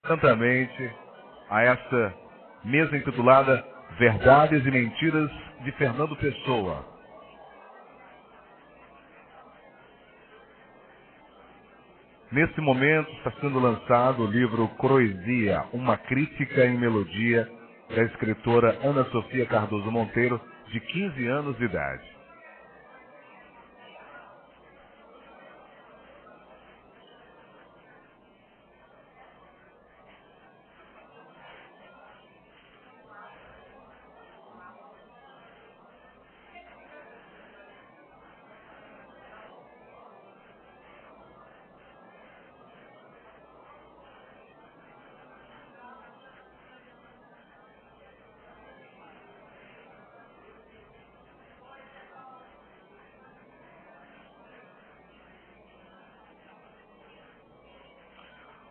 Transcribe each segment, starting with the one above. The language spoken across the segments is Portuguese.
santamente a esta mesa intitulada Verdades e Mentiras de Fernando Pessoa. Nesse momento está sendo lançado o livro Croesia, uma crítica em melodia, da escritora Ana Sofia Cardoso Monteiro, de 15 anos de idade.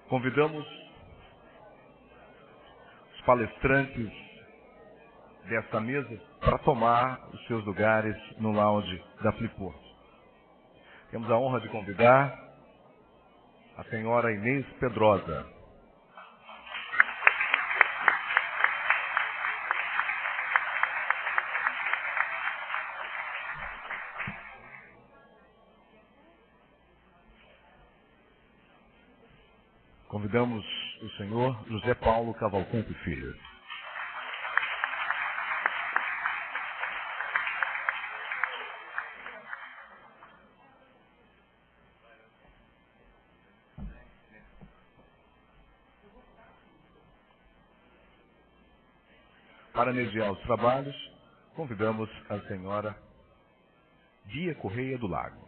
Convidamos os palestrantes desta mesa para tomar os seus lugares no lounge da Fliport. Temos a honra de convidar a senhora Inês Pedrosa. Convidamos o senhor José Paulo Cavalcante Filho. Para mediar os trabalhos, convidamos a senhora Bia Correia do Lago.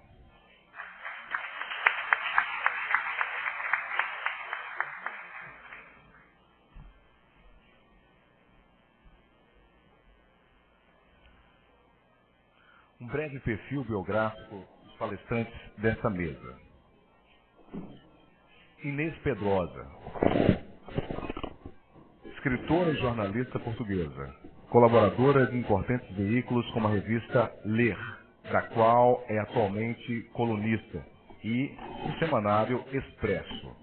Um breve perfil biográfico dos palestrantes desta mesa. Inês Pedrosa, escritora e jornalista portuguesa, colaboradora de importantes veículos como a revista Ler, da qual é atualmente colunista, e o semanário Expresso,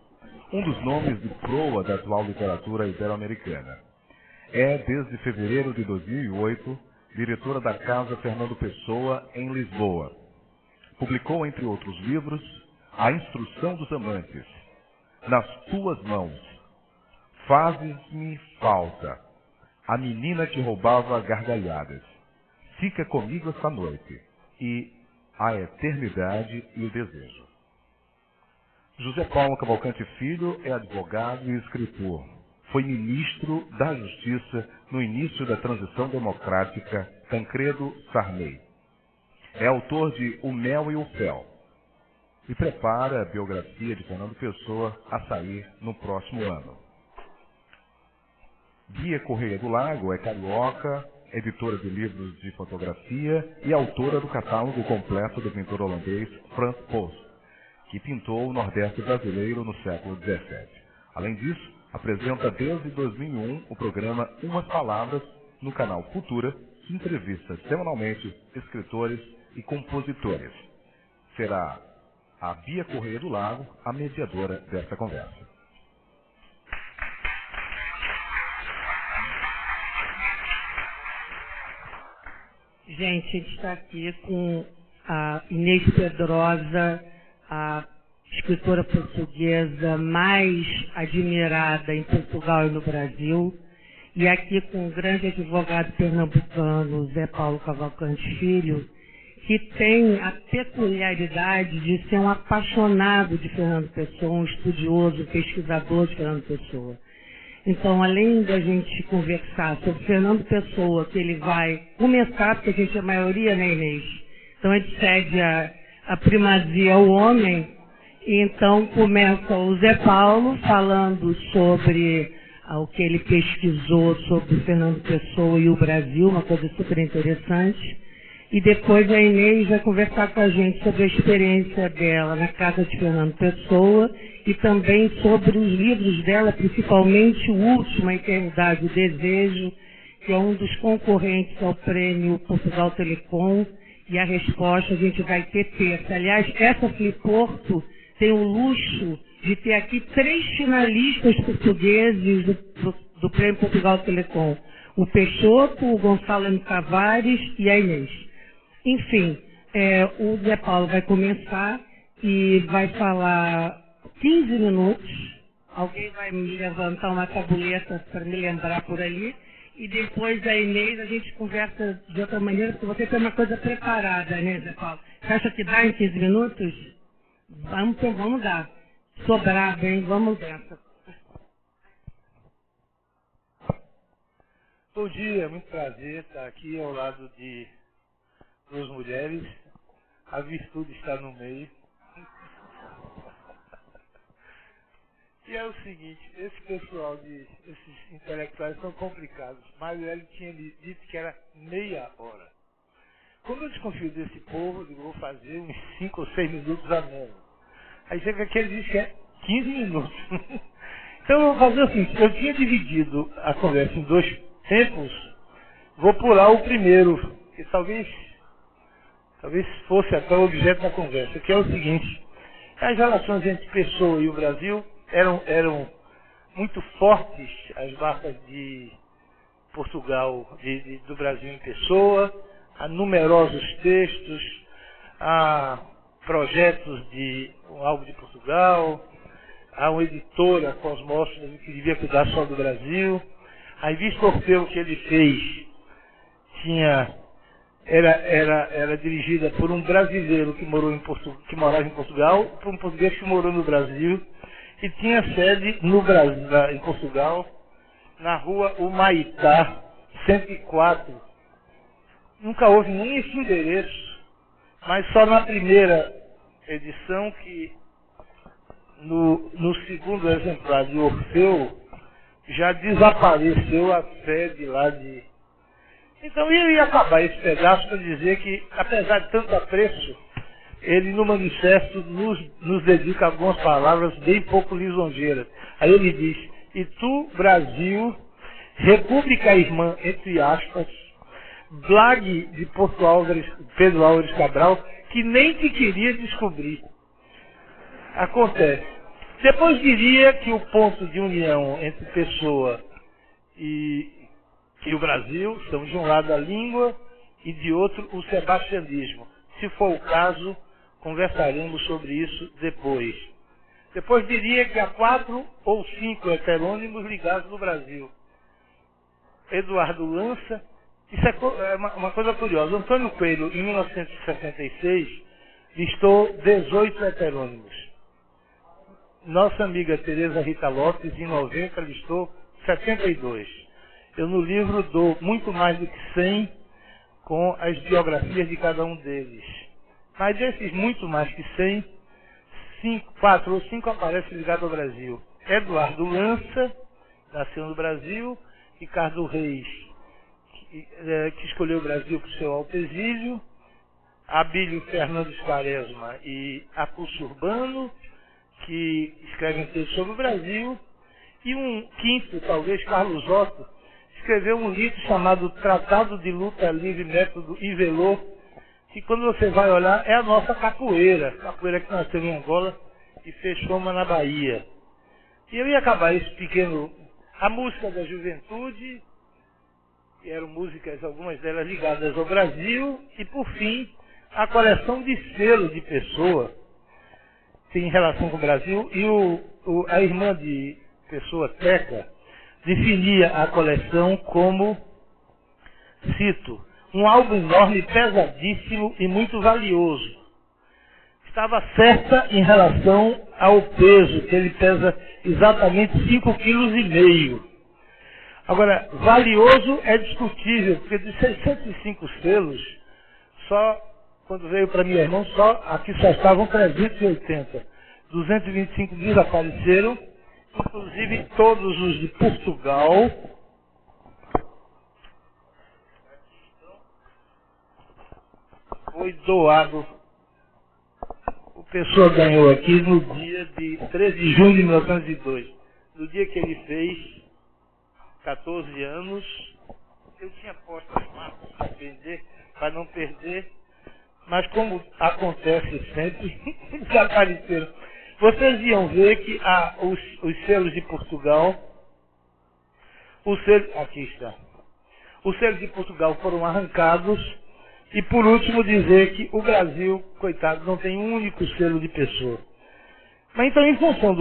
um dos nomes de proa da atual literatura ibero-americana. É, desde fevereiro de 2008, diretora da Casa Fernando Pessoa, em Lisboa. Publicou, entre outros livros, A Instrução dos Amantes, Nas Tuas Mãos, Fazes-me Falta, A Menina que Roubava Gargalhadas, Fica Comigo Esta Noite e A Eternidade e o Desejo. José Paulo Cavalcante Filho é advogado e escritor. Foi ministro da Justiça no início da transição democrática Tancredo Sarney. É autor de O Mel e o Fel e prepara a biografia de Fernando Pessoa a sair no próximo ano. Bia Correia do Lago é carioca, editora de livros de fotografia e autora do catálogo completo do pintor holandês Frans Post, que pintou o Nordeste brasileiro no século XVII. Além disso, apresenta desde 2001 o programa Umas Palavras no canal Futura, que entrevista semanalmente escritores e compositores. Será a Bia Correia do Lago a mediadora desta conversa. Gente, a gente está aqui com a Inês Pedrosa, a escritora portuguesa mais admirada em Portugal e no Brasil, e aqui com o grande advogado pernambucano Zé Paulo Cavalcante Filho, que tem a peculiaridade de ser um apaixonado de Fernando Pessoa, um estudioso, pesquisador de Fernando Pessoa. Então, além da gente conversar sobre Fernando Pessoa, que ele vai começar, porque a gente é a maioria, né, Inês? Então, a gente cede a primazia ao homem. Então, começa o Zé Paulo falando sobre o que ele pesquisou sobre Fernando Pessoa e o Brasil, uma coisa super interessante. E depois a Inês vai conversar com a gente sobre a experiência dela na casa de Fernando Pessoa e também sobre os livros dela, principalmente o último, A Eternidade e o Desejo, que é um dos concorrentes ao prêmio Portugal Telecom. E a resposta a gente vai ter terça. Aliás, essa Fliporto tem o luxo de ter aqui 3 finalistas portugueses do Prêmio Portugal Telecom. O Peixoto, o Gonçalo M. Tavares e a Inês. Enfim, o Zé Paulo vai começar e vai falar 15 minutos. Alguém vai me levantar uma tabuleta para me lembrar por ali. E depois a Inês, a gente conversa de outra maneira, porque você tem uma coisa preparada, né, Zé Paulo? Você acha que dá em 15 minutos? Vamos dar. Sobrar bem, vamos dessa. Bom dia, muito prazer estar aqui ao lado de 2 mulheres. A virtude está no meio. E é o seguinte, esse pessoal, esses intelectuais são complicados. Mário Hélio tinha dito que era meia hora. Como eu desconfio desse povo, eu vou fazer uns 5 ou 6 minutos a menos. Aí chega que ele diz que é 15 minutos. Então eu vou fazer o seguinte, eu tinha dividido a conversa em 2 tempos, vou pular o primeiro, que talvez fosse até o objeto da conversa, que é o seguinte, as relações entre Pessoa e o Brasil eram muito fortes, as marcas de Portugal, do Brasil em Pessoa, há numerosos textos, há projetos de um álbum de Portugal, há uma editora, Cosmópolis, que devia cuidar só do Brasil. A revista Orfeu que ele fez era dirigida por um brasileiro que morava em Portugal, por um português que morou no Brasil, e tinha sede em Portugal, na rua Humaitá, 104. Nunca houve nem esse endereço, mas só na primeira edição que, no segundo exemplar de Orfeu, já desapareceu a sede lá de... Então eu ia acabar esse pedaço para dizer que, apesar de tanto apreço, ele no manifesto nos dedica algumas palavras bem pouco lisonjeiras. Aí ele diz, e tu, Brasil, República Irmã, entre aspas, blague de Pedro Álvares Cabral, que nem te queria descobrir. Acontece. Depois diria que o ponto de união entre Pessoa e o Brasil são de um lado a língua e de outro o sebastianismo. Se for o caso, conversaremos sobre isso depois. Depois diria que há 4 ou 5 heterônimos ligados no Brasil. Eduardo Lança, isso é uma coisa curiosa. Antônio Coelho, em 1966, listou 18 heterônimos. Nossa amiga Tereza Rita Lopes, em 90, listou 72. Eu no livro dou muito mais do que 100 com as biografias de cada um deles. Mas desses muito mais que 100, 4 ou 5 aparecem ligados ao Brasil. Eduardo Lança, nasceu no Brasil. Ricardo Reis, que escolheu o Brasil para o seu alto exílio. Abílio Fernandes Quaresma e Acúcio Urbano, que escrevem texto sobre o Brasil. E um quinto, talvez, Carlos Otto, escreveu um livro chamado Tratado de Luta Livre, Método e Velô, que quando você vai olhar é a nossa capoeira que nasceu em Angola e fez fama na Bahia. E eu ia acabar esse pequeno... A música da juventude, que eram músicas, algumas delas ligadas ao Brasil, e por fim, a coleção de selo de Pessoa, tem relação com o Brasil, e a irmã de Pessoa, Teca, definia a coleção como, cito, um álbum enorme, pesadíssimo e muito valioso. Estava certa em relação ao peso, que ele pesa exatamente 5,5 kg. Agora, valioso é discutível, porque de 605 selos, só, quando veio para minha irmã, aqui só estavam 380. 225 desapareceram, inclusive todos os de Portugal. Foi doado. O Pessoa ganhou aqui no dia de 13 de junho de 1902. No dia que ele fez 14 anos, eu tinha posto as marcas para não perder, mas como acontece sempre, desapareceram. vocês iam ver que os selos de Portugal, aqui está, os selos de Portugal foram arrancados, e por último dizer que o Brasil, coitado, não tem um único selo de pessoa. Mas então, em função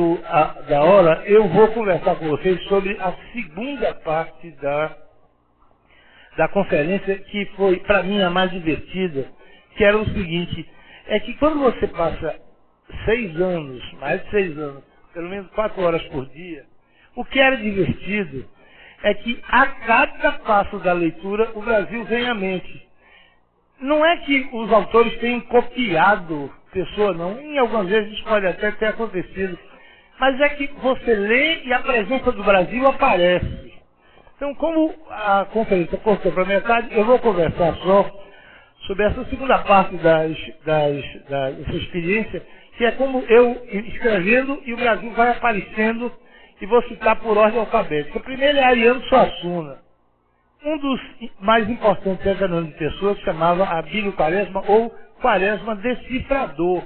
da hora, eu vou conversar com vocês sobre a segunda parte da conferência, que foi, para mim, a mais divertida, que era o seguinte, é que quando você passa 6 anos, mais de 6 anos, pelo menos 4 horas por dia, o que era divertido é que a cada passo da leitura o Brasil vem à mente. Não é que os autores tenham copiado pessoa, não. Em algumas vezes isso pode até ter acontecido. Mas é que você lê e a presença do Brasil aparece. Então, como a conferência cortou para metade, eu vou conversar só sobre essa segunda parte dessa experiência, que é como eu escrevendo e o Brasil vai aparecendo, e vou citar por ordem alfabética. O primeiro é Ariano Suassuna. Um dos mais importantes decanones de pessoas chamava Abílio Quaresma, ou Quaresma Decifrador,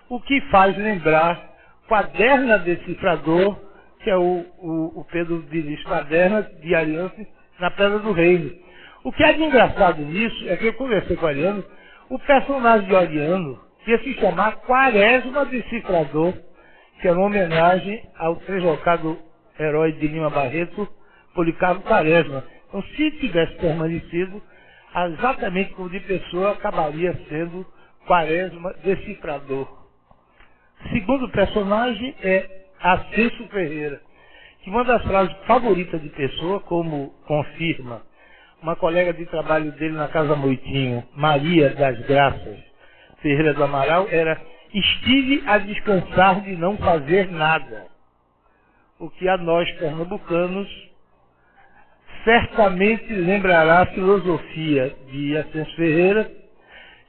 o que faz lembrar Quaderna Decifrador, que é o Pedro Diniz Quaderna de Ariano na Pedra do Reino. O que é de engraçado nisso é que eu conversei com o Ariano, o personagem de Ariano ia se chamar Quaresma Decifrador, que é uma homenagem ao deslocado herói de Lima Barreto, Policarpo Quaresma. Então, se tivesse permanecido, exatamente como de pessoa, acabaria sendo Quaresma Decifrador. Segundo personagem é Ascenso Ferreira, que uma das frases favoritas de Pessoa, como confirma uma colega de trabalho dele na Casa Moitinho, Maria das Graças Ferreira do Amaral, era: estive a descansar de não fazer nada. O que a nós, pernambucanos, certamente lembrará a filosofia de Ascenso Ferreira,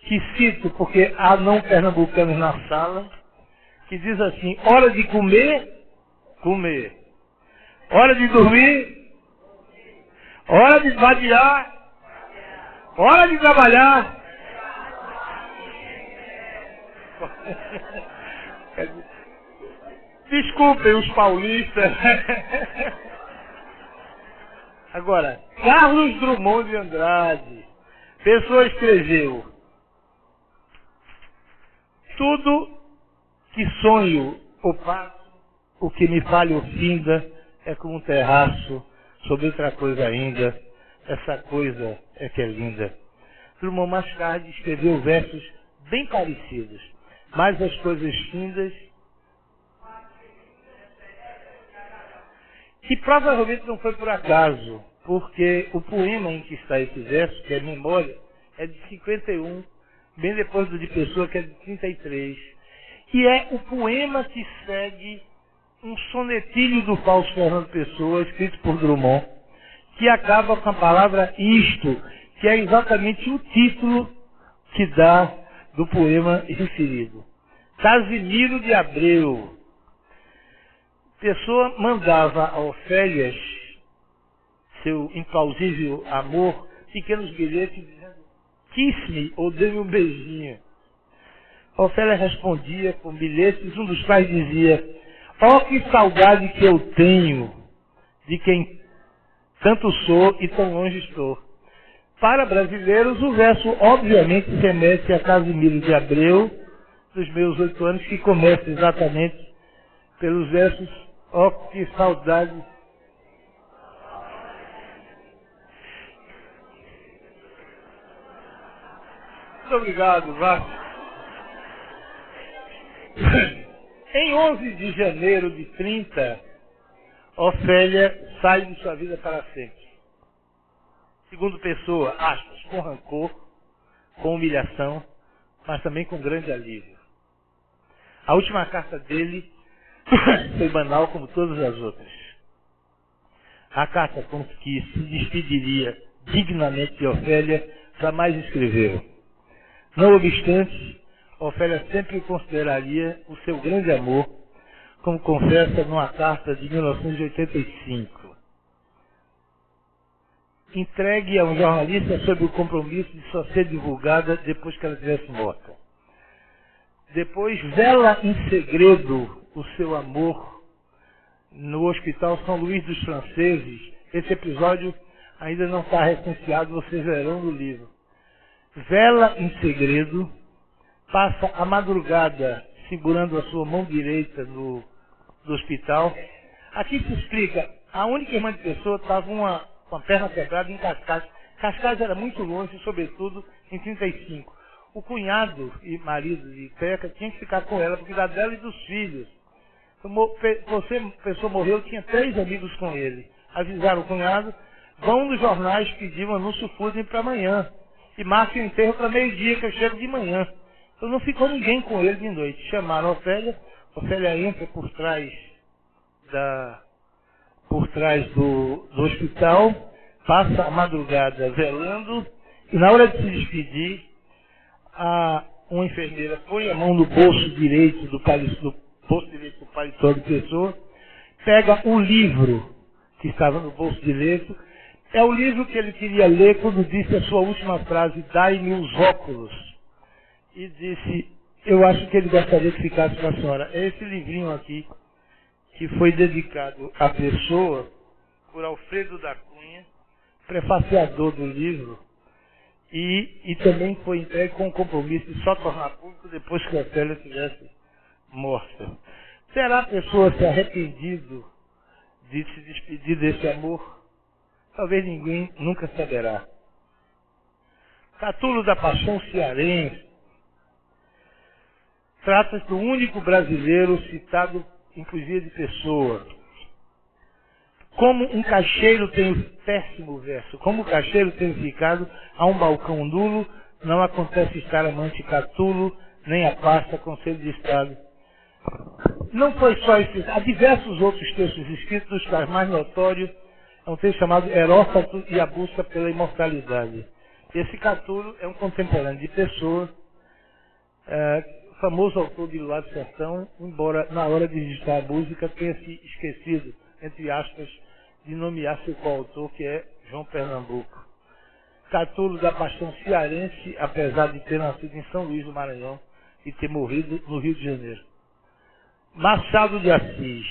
que cito porque há não pernambucanos na sala, que diz assim: hora de comer, comer. Hora de dormir, hora de vadiar, hora de trabalhar. Desculpem os paulistas. Agora, Carlos Drummond de Andrade. Pessoa escreveu: tudo que sonho ou passo, o que me falha ou finda, é como um terraço sobre outra coisa ainda. Essa coisa é que é linda. Drummond mais tarde escreveu versos bem parecidos, mas as coisas findas, que provavelmente não foi por acaso, porque o poema em que está esse verso, que é Memória, é de 51, bem depois do de Pessoa, que é de 33. E é o poema que segue um sonetilho do falso Fernando Pessoa, escrito por Drummond, que acaba com a palavra isto, que é exatamente o título que dá do poema referido. Casimiro de Abreu. Pessoa mandava a Ofélia, seu implausível amor, pequenos bilhetes dizendo: kiss-me, ou dê-me um beijinho. A Ofélia respondia com bilhetes, um dos quais dizia: ó, que saudade que eu tenho de quem tanto sou e tão longe estou. Para brasileiros, o verso obviamente remete a Casimiro de Abreu, dos meus 8 anos, que começa exatamente pelos versos: ó, que saudade. Muito obrigado, Vasco. Em 11 de janeiro de 30, Ofélia sai de sua vida para sempre. Segundo Pessoa, aspas, com rancor, com humilhação, mas também com grande alívio. A última carta dele foi banal como todas as outras. A carta com que se despediria dignamente de Ofélia jamais escreveu. Não obstante, Ofélia sempre o consideraria o seu grande amor, como confessa numa carta de 1985. Entregue a um jornalista sob o compromisso de só ser divulgada depois que ela estivesse morta. Depois, vela em segredo o seu amor no Hospital São Luís dos Franceses. Esse episódio ainda não está recenseado, vocês verão no livro. Vela em segredo, passa a madrugada segurando a sua mão direita no hospital. Aqui se explica, a única irmã de Pessoa estava com a perna quebrada em Cascais. Cascais era muito longe, sobretudo em 35. O cunhado e marido de Teca tinha que ficar com ela, por cuidar dela e dos filhos. Pessoa morreu, tinha 3 amigos com ele. Avisaram o cunhado, vão nos jornais pedir um anúncio fúnebre para amanhã. E marquem o enterro para meio-dia, que eu chego de manhã. Então não ficou ninguém com ele de noite. Chamaram a Ofélia. Ofélia entra por trás do hospital, passa a madrugada velando, e na hora de se despedir, uma enfermeira põe a mão no bolso direito do paletó de Pessoa, pega o livro que estava no bolso direito. É o livro que ele queria ler quando disse a sua última frase, dai-me os óculos. E disse, eu acho que ele gostaria que ficasse com a senhora. É esse livrinho aqui, que foi dedicado à Pessoa por Alfredo da Cunha, prefaciador do livro, e também foi entregue com o compromisso de só tornar público depois que a Ofélia estivesse morta. Será a Pessoa se arrependido de se despedir desse amor? Talvez ninguém nunca saberá. Catulo da Paixão Cearense trata-se do único brasileiro citado em poesia de Pessoa. Como um caixeiro tem o péssimo verso, como o caixeiro tem ficado a um balcão nulo, não acontece estar amante Catulo, nem a pasta Conselho de Estado. Não foi só esse, há diversos outros textos escritos, dos quais mais notório é um texto chamado Herófato e a Busca pela Imortalidade. Esse Catulo é um contemporâneo de Pessoa, famoso autor de Lá do Sertão, embora na hora de registrar a música tenha se esquecido, entre aspas, de nomear seu coautor, que é João Pernambuco. Catulo da Paixão Cearense, apesar de ter nascido em São Luís do Maranhão e ter morrido no Rio de Janeiro. Machado de Assis.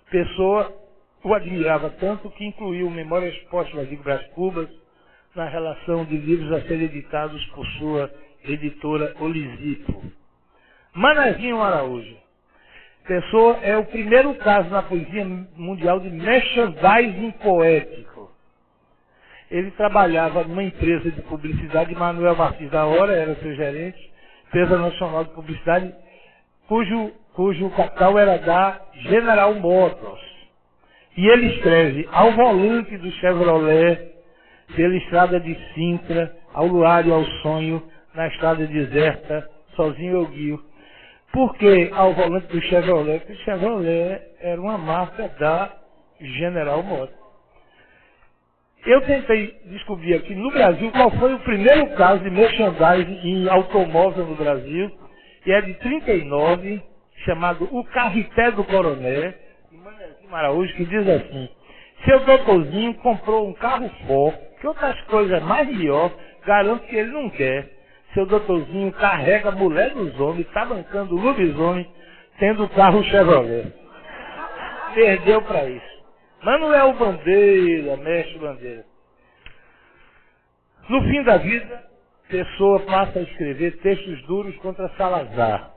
Pessoa o admirava tanto que incluiu Memórias Póstumas de Brás Cubas na relação de livros a serem editados por sua editora Olisipo. Manezinho Araújo. Pessoa é o primeiro caso na poesia mundial de merchandising poético. Ele trabalhava numa empresa de publicidade, Manuel Martins da Hora era seu gerente, empresa nacional de publicidade, cujo capital era da General Motors. E ele escreve ao volante do Chevrolet, pela estrada de Sintra, ao luar e ao sonho, na estrada deserta, sozinho eu guio. Por que ao volante do Chevrolet? Porque o Chevrolet era uma marca da General Motors. Eu tentei descobrir aqui no Brasil qual foi o primeiro caso de merchandising em automóvel no Brasil, e é de 39, chamado O Carreté do Coroné, de Manezinho Araújo, que diz assim: seu doutorzinho comprou um carro Ford, que outras coisas mais melhor, garanto que ele não quer. Seu doutorzinho carrega a mulher dos homens, está bancando o lobisomem, tendo o carro Chevrolet. Perdeu para isso. Manuel Bandeira, mestre Bandeira. No fim da vida, Pessoa passa a escrever textos duros contra Salazar.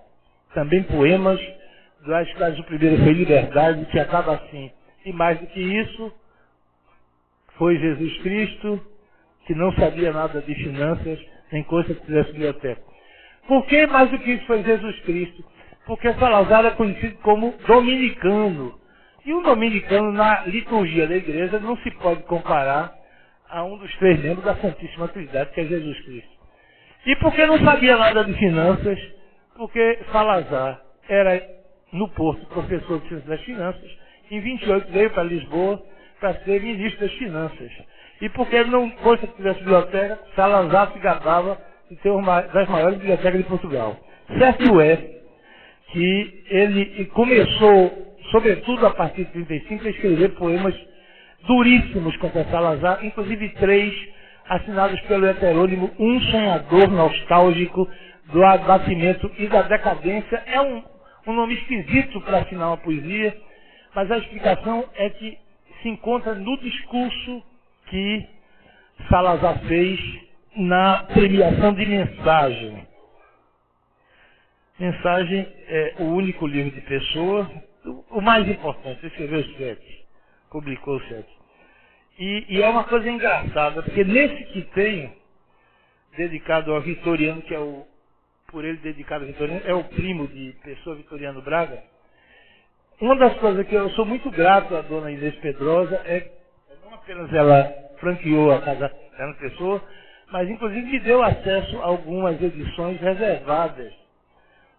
Também poemas, das quais o primeiro foi Liberdade, que acaba assim: e mais do que isso, foi Jesus Cristo, que não sabia nada de finanças, nem coisa que fizesse biblioteca. Por que mais do que isso foi Jesus Cristo? Porque Salazar é conhecido como dominicano. E um dominicano, na liturgia da igreja, não se pode comparar a um dos 3 membros da Santíssima Trindade, que é Jesus Cristo. E por que não sabia nada de finanças? Porque Salazar era, no Porto, professor de Ciências das Finanças. Em 28 veio para Lisboa para ser ministro das Finanças. E porque ele não fosse que tivesse biblioteca, Salazar se gabava de ter uma das maiores bibliotecas de Portugal. Certo é que ele começou, sobretudo a partir de 35, a escrever poemas duríssimos contra Salazar, inclusive 3 assinados pelo heterônimo Um Sonhador Nostálgico do abatimento e da decadência. É um nome esquisito para assinar uma poesia, mas a explicação é que se encontra no discurso que Salazar fez na premiação de Mensagem. Mensagem é o único livro de Pessoa, o mais importante, ele escreveu 7, publicou 7. E é uma coisa engraçada, porque nesse que tem, dedicado ao Vitoriano, que é o, por ele dedicado ao Vitoriano, é o primo de Pessoa, Vitoriano Braga. Uma das coisas que eu sou muito grato à dona Inês Pedrosa é não apenas ela franqueou a Casa Fernando Pessoa, mas inclusive me deu acesso a algumas edições reservadas,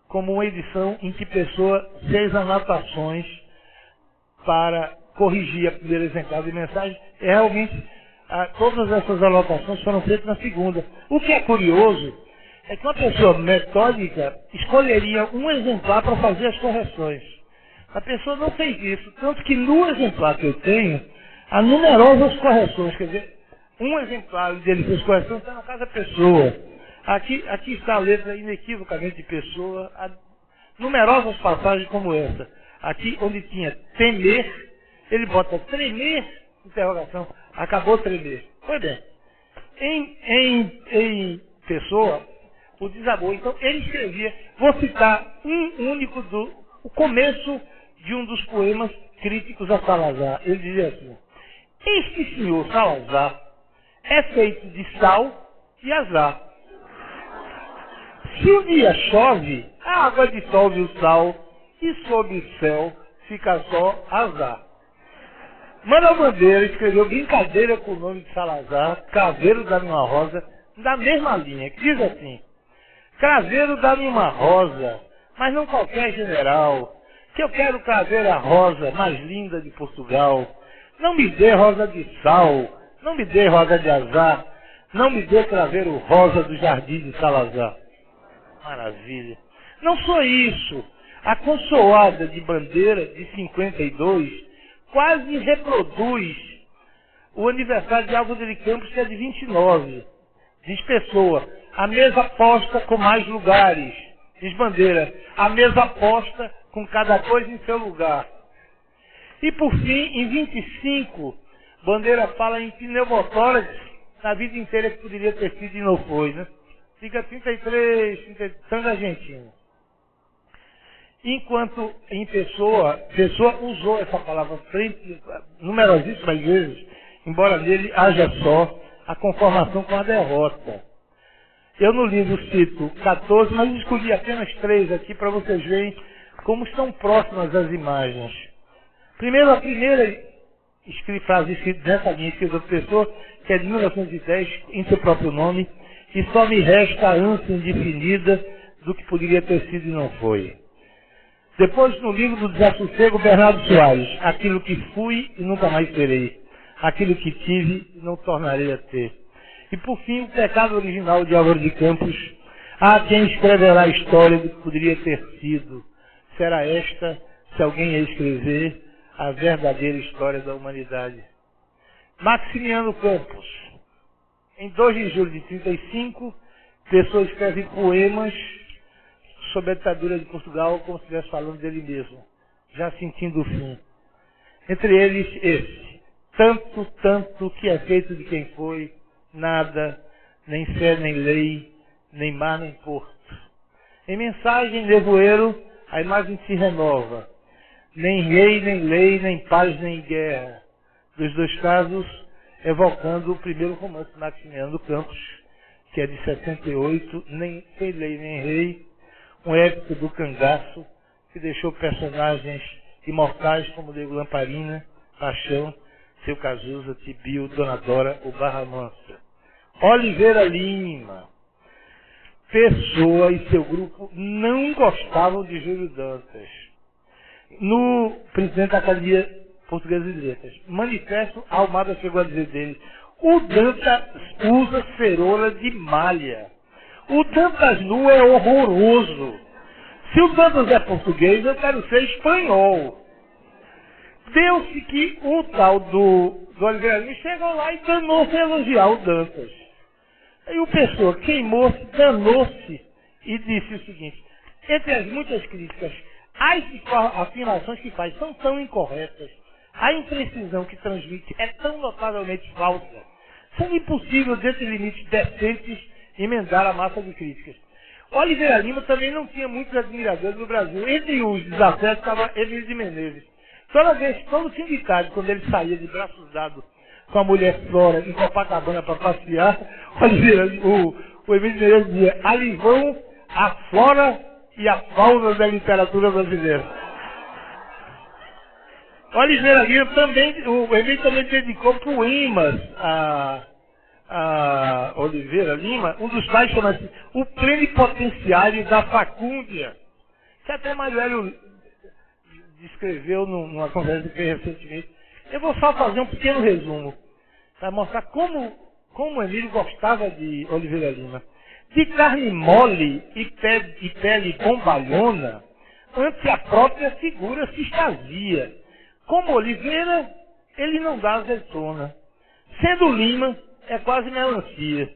como uma edição em que Pessoa fez anotações para corrigir a primeira exemplar de Mensagem. E realmente, todas essas anotações foram feitas na segunda. O que é curioso é que uma pessoa metódica escolheria um exemplar para fazer as correções. A pessoa não fez isso, tanto que no exemplar que eu tenho, há numerosas correções. Quer dizer, um exemplar dele fez correções está na casa da Pessoa. Aqui está a letra inequivocamente de Pessoa, há numerosas passagens como essa. Aqui onde tinha temer, ele bota tremer, interrogação, acabou tremer. Foi bem. Em Pessoa, o desabou. Então ele escrevia, vou citar um único o começo de um dos poemas críticos a Salazar. Ele dizia assim: este senhor Salazar é feito de sal e azar. Se um dia chove, a água dissolve o sal e sob o céu fica só azar. Manuel Bandeira escreveu Brincadeira com o nome de Salazar, Craveiro dá-me uma rosa, da mesma linha, que diz assim: Craveiro dá-me uma rosa, mas não qualquer general, que eu quero craveiro a rosa mais linda de Portugal. Não me dê rosa de sal, não me dê rosa de azar, não me dê craveiro rosa do jardim de Salazar. Maravilha. Não só isso, a consoada de Bandeira de 52 quase reproduz o aniversário de Álvaro de Campos, que é de 29. Diz Pessoa, a mesa posta com mais lugares. Diz Bandeira, a mesa posta com cada coisa em seu lugar. E por fim, em 25, Bandeira fala em pneumotórax na vida inteira que poderia ter sido e não foi, né? Fica 33, sangue argentino. Enquanto em Pessoa usou essa palavra frente numerosíssimas vezes, embora nele haja só a conformação com a derrota. Eu no livro cito 14, mas escolhi apenas 3 aqui para vocês verem como estão próximas as imagens. Primeiro, a primeira frase escrita nessa linha escrita da Pessoa, que é de 1910, em seu próprio nome, e só me resta a ânsia indefinida do que poderia ter sido e não foi. Depois, no livro do Desassossego, Bernardo Soares, aquilo que fui e nunca mais serei, aquilo que tive e não tornarei a ter. E por fim, o pecado original de Álvaro de Campos, há quem escreverá a história do que poderia ter sido. Será esta, se alguém a escrever, a verdadeira história da humanidade. Maximiano Campos. Em 2 de julho de 35, Pessoa escreve poemas sobre a ditadura de Portugal, como se estivesse falando dele mesmo, já sentindo o fim. Entre eles, esse: tanto que é feito de quem foi, nada, nem fé, nem lei, nem mar, nem porto. Em Mensagem, Nevoeiro, a imagem se renova. Nem rei, nem lei, nem paz, nem guerra. Dos dois casos, evocando o primeiro romance de Maximiano Campos, que é de 68, nem sem lei, nem rei, um épico do cangaço, que deixou personagens imortais como Diego Lamparina, Paixão, Seu Cazuza, Tibio, Dona Dora, o Barra Mansa. Oliveira Lima. Pessoa e seu grupo não gostavam de Júlio Dantas. No presidente da Academia Portuguesa de Letras, manifesto, a Almada chegou a dizer dele: o Dantas usa cerola de malha. O Dantas nu é horroroso. Se o Dantas é português, eu quero ser espanhol. Deu-se que o tal do Oliveira Lima chegou lá e danou-se a elogiar o Dantas. Aí o Pessoa queimou-se, danou-se e disse o seguinte: entre as muitas críticas, as afirmações que faz são tão incorretas, a imprecisão que transmite é tão notavelmente falsa, sendo impossível, dentro de limites decentes, emendar a massa de críticas. Oliveira Lima também não tinha muitos admiradores no Brasil. Entre os desafetos estava Emílio de Menezes. Todo sindicato, quando ele saía de braços dados com a mulher Flora em Copacabana para passear, o Emílio de Menezes dizia: ali vão a flora e a fauna da literatura brasileira. Oliveira Lima também, o Emílio também dedicou poemas a Oliveira Lima, um dos quais chama-se O Plenipotenciário da Facúndia, que até Manuel descreveu numa conversa que fez recentemente. Eu vou só fazer um pequeno resumo, para mostrar como o Emílio gostava de Oliveira Lima. De carne mole e pele bombalhona, ante a própria figura se extasia. Como Oliveira, ele não dá azeitona. Sendo Lima, é quase melancia.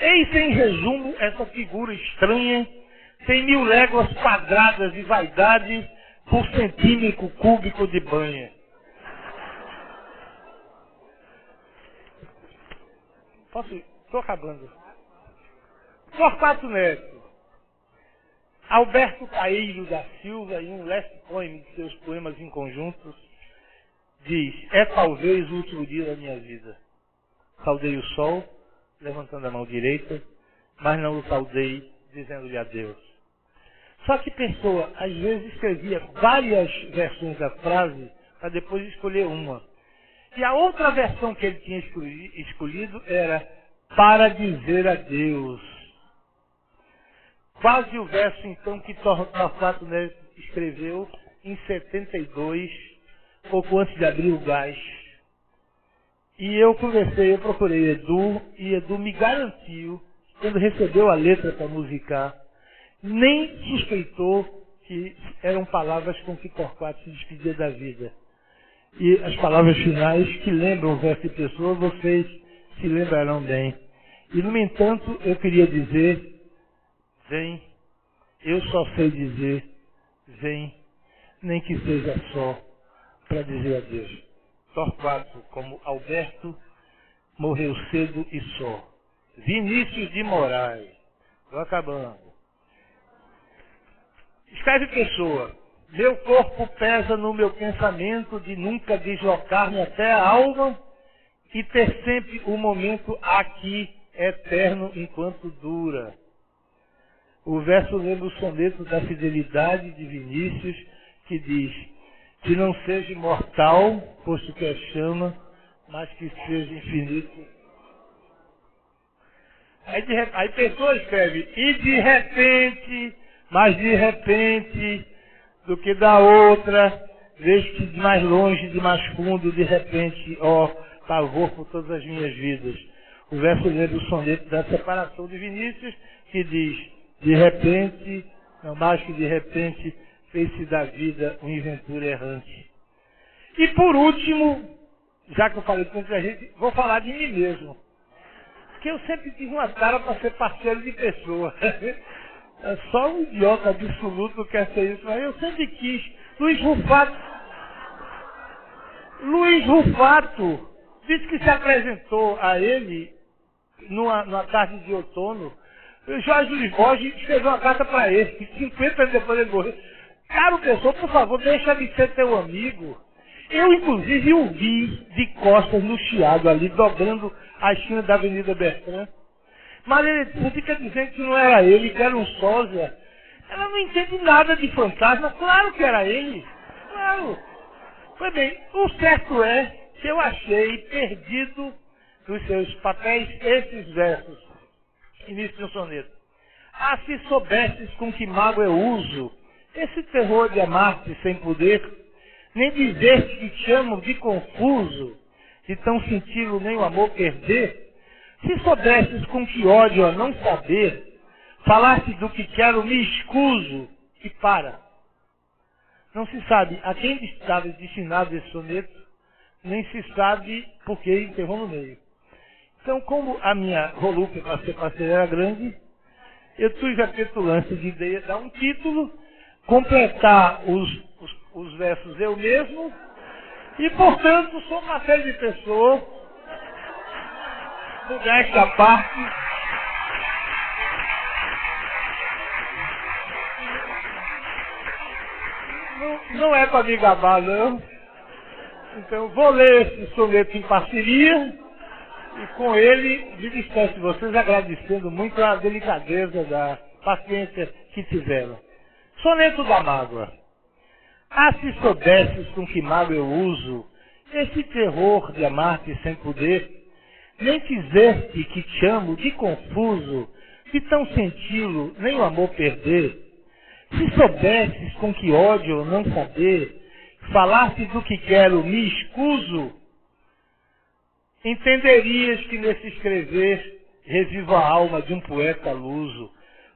Eis em resumo essa figura estranha, tem 1000 léguas quadradas de vaidade por centímetro cúbico de banha. Estou acabando. Torquato Neto. Alberto Caeiro da Silva, em um last poem de seus poemas em conjuntos, diz: é talvez o último dia da minha vida. Saudei o sol, levantando a mão direita, mas não o saudei, dizendo-lhe adeus. Só que Pessoa, às vezes, escrevia várias versões da frase para depois escolher uma. E a outra versão que ele tinha escolhido era para dizer adeus. Quase o verso, então, que Torquato Neto escreveu em 72, pouco antes de abrir o gás. E eu procurei Edu, e Edu me garantiu, quando recebeu a letra para musicar, nem suspeitou que eram palavras com que Torquato se despedia da vida. E as palavras finais que lembram o verso de Pessoa, vocês se lembrarão bem. E, no entanto, eu queria dizer: vem, eu só sei dizer, vem, nem que seja só para dizer adeus. Torquato, como Alberto, morreu cedo e só. Vinícius de Moraes. Estou acabando. Escreve Pessoa: meu corpo pesa no meu pensamento de nunca deslocar-me até a alma e ter sempre o momento aqui eterno enquanto dura. O verso lembra o soneto da fidelidade de Vinícius, que diz: que não seja imortal, posto que é chama, mas que seja infinito. Aí Pessoa escreve: e de repente, mas de repente, do que da outra, vejo que de mais longe, de mais fundo, de repente, ó, pavor por todas as minhas vidas. O verso lembra o soneto da separação de Vinícius, que diz: de repente, não mais que de repente, fez-se da vida um inventura errante. E por último, já que eu falei com muita gente, vou falar de mim mesmo. Porque eu sempre tive uma cara para ser parceiro de Pessoa. É só um idiota absoluto que quer ser isso, mas eu sempre quis. Luiz Rufato disse que se apresentou a ele numa tarde de outono. Jorge Luiz Borges escreveu uma carta para ele, 50 anos depois ele morreu. Caro Pessoa, por favor, deixa de ser teu amigo. Eu, inclusive, o vi de costas no Chiado ali, dobrando a esquina da Avenida Bertrand. Maria fica dizendo que não era ele, que era um sósia. Ela não entende nada de fantasma. Claro que era ele. Claro. Pois bem, o certo é que eu achei perdido nos seus papéis esses versos. Início do soneto. Ah, se soubesses com que mágoa eu uso esse terror de amar-te sem poder, nem dizer-te que te amo de confuso, de tão senti-lo nem o amor perder, se soubesses com que ódio a não saber, falar-te do que quero me escuso e para. Não se sabe a quem estava destinado esse soneto, nem se sabe por que enterrou no meio. Então, como a minha volúpia para ser parceira era grande, eu tive a petulância de dar um título, completar os versos eu mesmo, e, portanto, sou uma série de pessoas, modéstia à parte, não é para me gabar, não. Então, vou ler esse soneto em parceria, e com ele me despeço de vocês, agradecendo muito a delicadeza da paciência que tiveram. Soneto da mágoa. Ah, se soubesses com que mágoa eu uso esse terror de amar-te sem poder, nem dizer-te que te amo de confuso, de tão senti-lo, nem o amor perder. Se soubesses com que ódio eu não saber, falar-te do que quero me escuso, entenderias que nesse escrever revivo a alma de um poeta luso,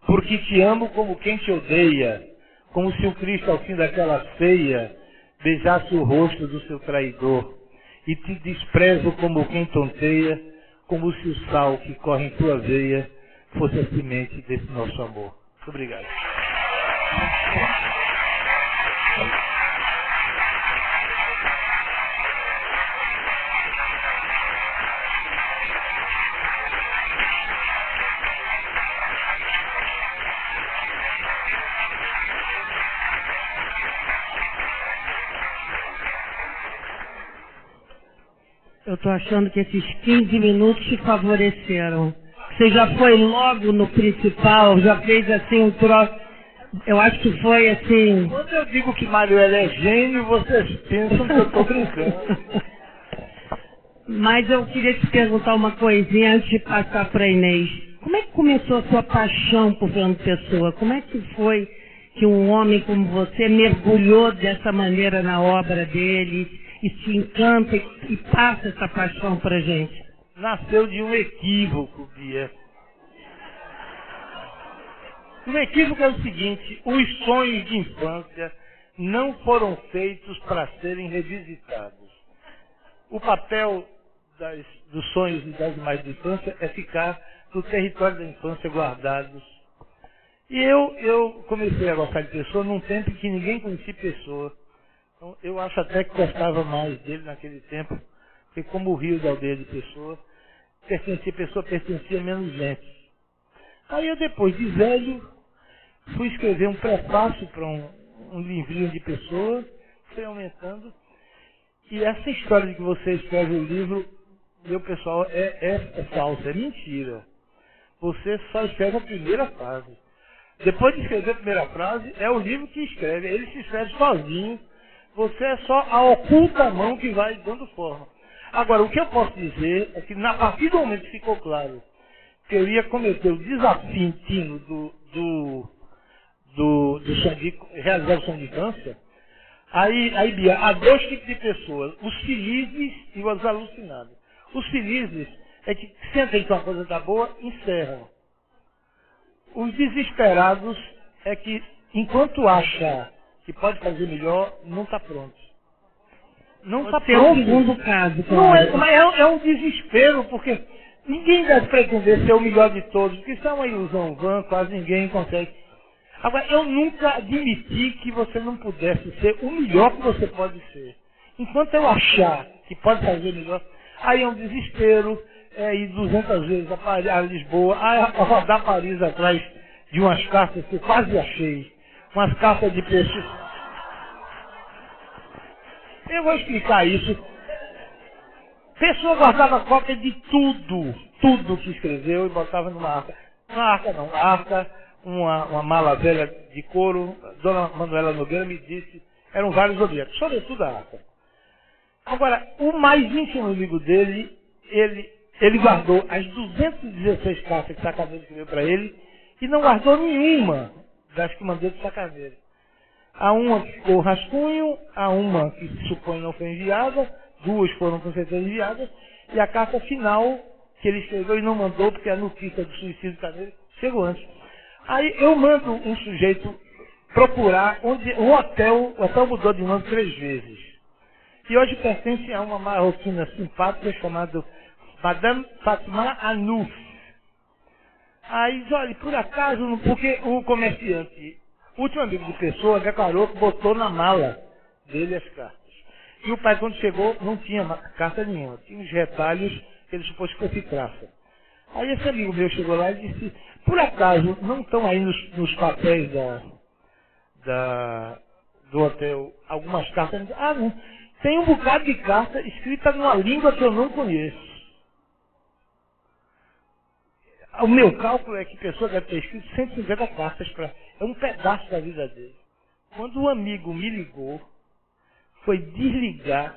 porque te amo como quem te odeia, como se o Cristo ao fim daquela ceia beijasse o rosto do seu traidor, e te desprezo como quem tonteia, como se o sal que corre em tua veia fosse a semente desse nosso amor. Muito obrigado. Eu estou achando que esses 15 minutos te favoreceram. Você já foi logo no principal, já fez assim um troço. Eu acho que foi assim. Quando eu digo que Marielle é gênio, vocês pensam que eu estou brincando. Mas eu queria te perguntar uma coisinha antes de passar para a Inês. Como é que começou a sua paixão por Fernando Pessoa? Como é que foi que um homem como você mergulhou dessa maneira na obra dele e se encanta e passa essa paixão para a gente? Nasceu de um equívoco, Bia. O equívoco é o seguinte: os sonhos de infância não foram feitos para serem revisitados. O papel dos sonhos e das imagens de infância é ficar no território da infância guardados. E eu comecei a gostar de Pessoa num tempo em que ninguém conhecia Pessoa. Então, eu acho até que gostava mais dele naquele tempo, porque como o Rio da aldeia de Pessoa, Pessoa pertencia a menos gente. Aí eu, depois de velho, fui escrever um prefácio para um livrinho de Pessoa, fui aumentando. E essa história de que você escreve o livro, meu pessoal, é falsa, é mentira. Você só escreve a primeira frase. Depois de escrever a primeira frase, é o livro que escreve, ele se escreve sozinho. Você é só a oculta mão que vai dando forma. Agora, o que eu posso dizer é que, a partir do momento que ficou claro que eu ia cometer o desafio realizar o sonho de infância, aí, Bia, há dois tipos de pessoas, os felizes e os alucinados. Os felizes é que sentem que uma coisa está boa, encerram. Os desesperados é que, enquanto acha que pode fazer melhor, não está pronto. Não está pronto. É o segundo caso. Não é, mas é um desespero, porque ninguém deve pretender ser o melhor de todos, porque isso é uma ilusão vã, quase ninguém consegue. Agora, eu nunca admiti que você não pudesse ser o melhor que você pode ser. Enquanto eu achar que pode fazer melhor, aí é um desespero, ir 200 vezes a Lisboa, a rodar Paris atrás de umas cartas que eu quase achei. Umas cartas de pessoas. Eu vou explicar isso. Pessoa guardava cópia de tudo que escreveu e botava numa arca. Uma mala velha de couro. Dona Manuela Nogueira me disse, eram vários objetos, sobretudo a arca. Agora, o mais íntimo amigo dele, ele guardou as 216 cartas que Sacaneiro escreveu para ele e não guardou nenhuma das que mandou de Sacaneiro. Há uma que ficou rascunho, há uma que se supõe não foi enviada, 2 foram com certeza enviadas, e a carta final que ele escreveu e não mandou, porque a notícia do suicídio de Sacaneiro chegou antes. Aí eu mando um sujeito procurar onde o hotel mudou de nome 3 vezes. E hoje pertence a uma marroquina simpática chamada Madame Fatma Anouf. Aí diz, olha, por acaso, porque o comerciante, o último amigo de Pessoa, declarou que botou na mala dele as cartas. E o pai, quando chegou, não tinha carta nenhuma. Tinha uns retalhos que ele supôs que fosse traça. Aí esse amigo meu chegou lá e disse, por acaso, não estão aí nos papéis do hotel algumas cartas? Ele disse, ah, não. Tem um bocado de carta escrita numa língua que eu não conheço. O meu cálculo é que a pessoa deve ter escrito 150 cartas para... É um pedaço da vida dele. Quando o amigo me ligou, foi desligar,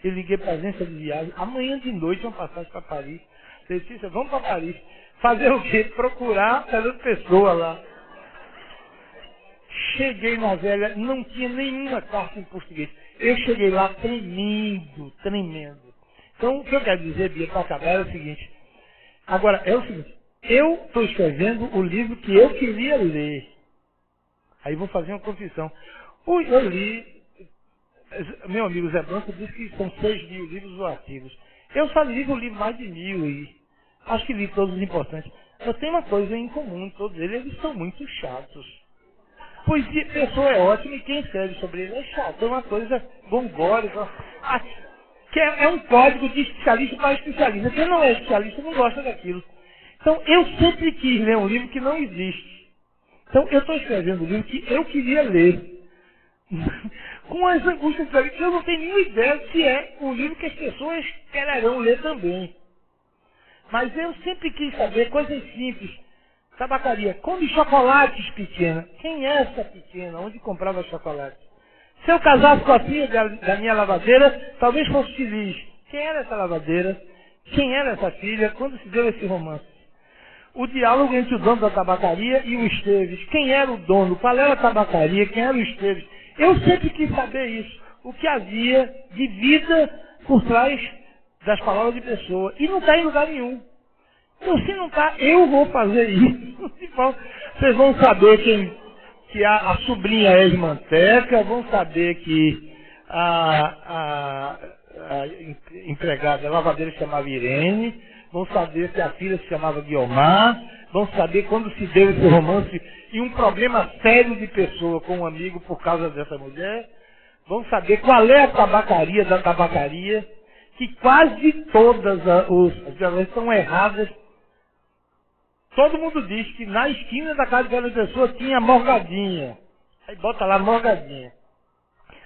eu liguei para a agência de viagem, amanhã de noite uma passagem para Paris. Letícia, vamos para Paris. Fazer o quê? Procurar essa pessoa lá. Cheguei na velha, não tinha nenhuma carta em português. Eu cheguei lá tremendo. Então, o que eu quero dizer, Bia, para acabar é o seguinte. Agora, é o seguinte. Eu estou escrevendo o livro que eu queria ler. Aí vou fazer uma confissão. Eu li, meu amigo Zé Branco disse que são 6.000 livros ou artigos. Eu só li mais de 1.000 e acho que li todos os importantes. Eu tenho uma coisa em comum, todos eles são muito chatos. Poesia, pessoa é ótima e quem escreve sobre ele é chato. É uma coisa gongórica. Que é um código de especialista para especialista. Quem não é especialista não gosta daquilo. Então, eu sempre quis ler um livro que não existe. Então, eu estou escrevendo um livro que eu queria ler. Com as angústias da vida, eu não tenho nenhuma ideia se é um livro que as pessoas quererão ler também. Mas eu sempre quis saber coisas simples. Tabacaria. Come chocolates, pequena. Quem é essa pequena? Onde comprava chocolate? Se eu casasse com a filha da minha lavadeira, talvez fosse feliz. Quem era essa lavadeira? Quem era essa filha? Quando se deu esse romance? O diálogo entre o dono da tabacaria e o Esteves. Quem era o dono? Qual era a tabacaria? Quem era o Esteves? Eu sempre quis saber isso. O que havia de vida por trás das palavras de pessoa. E não está em lugar nenhum. Então, se não está, eu vou fazer isso. Vocês vão saber que a sobrinha é de Manteca, vão saber que a empregada, a lavadeira se chamava Irene, vão saber que a filha se chamava Guiomar, vão saber quando se deu esse romance e um problema sério de pessoa com um amigo por causa dessa mulher, vão saber qual é a tabacaria da tabacaria, que quase todas as violências são erradas. Todo mundo diz que na esquina da casa de cada pessoa tinha morgadinha. Aí bota lá morgadinha.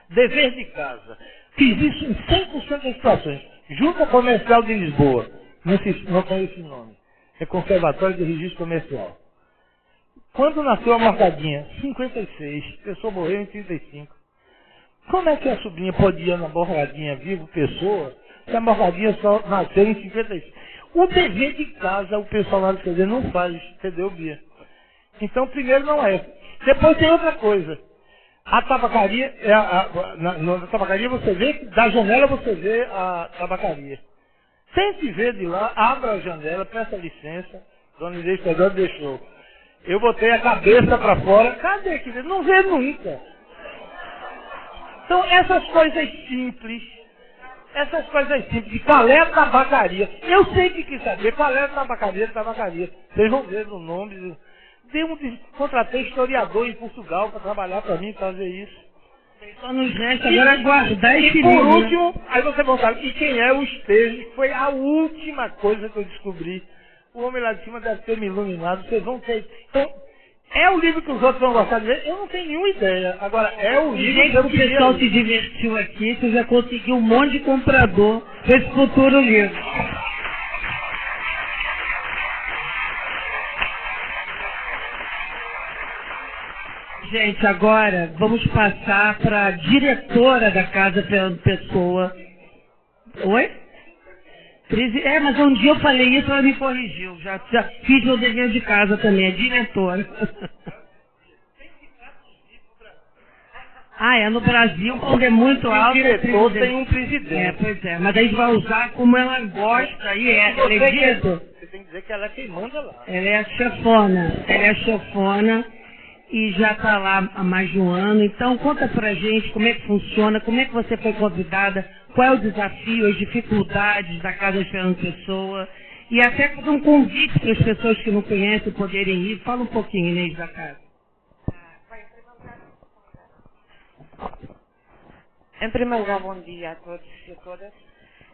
Dever de casa. Fiz isso em 100% das situações. Junta Comercial de Lisboa. Não conheço o nome. É Conservatório de Registro Comercial. Quando nasceu a morgadinha? 56. A pessoa morreu em 35. Como é que a sobrinha podia ir na morgadinha vivo, pessoa, se a morgadinha só nasceu em 55? O dever de casa, o pessoal lá de não faz, entendeu, Bia? Então, primeiro não é. Depois tem outra coisa. A tabacaria, na tabacaria você vê, da janela você vê a tabacaria. Sem se ver de lá, abra a janela, peça licença, dona Inês Pedro deixou. Eu botei a cabeça para fora, cadê que não vê nunca. Então, essas coisas simples, de qual é a tabacaria. Eu sempre quis saber qual é a tabacaria. Vocês vão ver no nome. Contratei historiador em Portugal para trabalhar para mim, fazer isso. Só nos resta agora guardar esse livro. E por livro, último, aí você vai saber, e quem é o Esteves, que foi a última coisa que eu descobri. O homem lá de cima deve ter me iluminado, vocês vão ter. Então, é o livro que os outros vão gostar de ler? Eu não tenho nenhuma ideia. Agora, é o livro que eu queria. O pessoal se divertiu aqui, você já conseguiu um monte de comprador desse futuro livro. Gente, agora vamos passar para a diretora da Casa Fernando Pessoa. Oi? Mas um dia eu falei isso, ela me corrigiu. Já fiz meu dever de casa também, a diretora. É no Brasil, quando é muito alto. O diretor tem um presidente. Pois é, mas a gente vai usar como ela gosta e é. Você tem que dizer que ela é quem manda lá. Ela é a chefona. E já está lá há mais de um ano. Então, conta pra gente como é que funciona, como é que você foi convidada, qual é o desafio, as dificuldades da Casa de Fernando Pessoa e até fazer um convite para as pessoas que não conhecem poderem ir. Fala um pouquinho, Inês da Casa. Em primeiro lugar, bom dia a todos e a todas.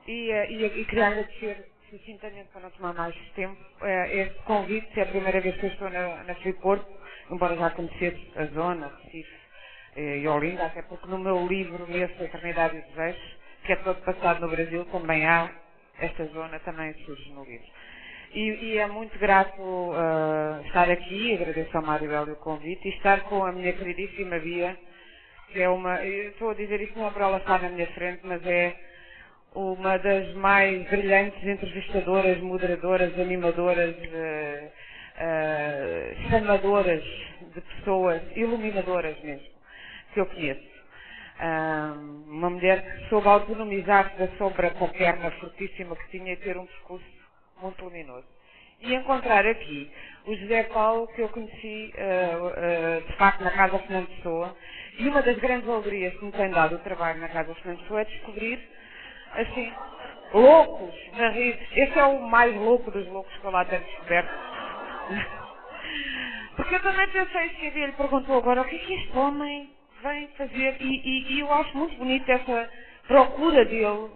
E queria agradecer sucintamente, para não tomar mais tempo, este convite. É a primeira vez que eu estou na Freeport, embora já conhecesse a zona, Recife e Olinda, até porque no meu livro, Esse a Eternidade e os Desejos, que é todo passado no Brasil, também há esta zona, também surge no livro. E é muito grato estar aqui, agradeço ao Mário Belo o convite, e estar com a minha queridíssima Bia, que é eu estou a dizer isto não é para ela estar na minha frente, mas é uma das mais brilhantes entrevistadoras, moderadoras, animadoras, chamadoras de pessoas, iluminadoras mesmo, que eu conheço. Uma mulher que soube autonomizar-se da sombra com a perna fortíssima que tinha e ter um discurso muito luminoso. E encontrar aqui o José Paulo, que eu conheci de facto na Casa Fernando Pessoa, e uma das grandes alegrias que me tem dado o trabalho na Casa Fernando Pessoa é descobrir, assim, loucos, varridos. Esse é o mais louco dos loucos que eu lá tenho descoberto. Porque eu também pensei, se a Bia lhe perguntou agora, o que é que este homem vem fazer? E eu acho muito bonita essa procura dele,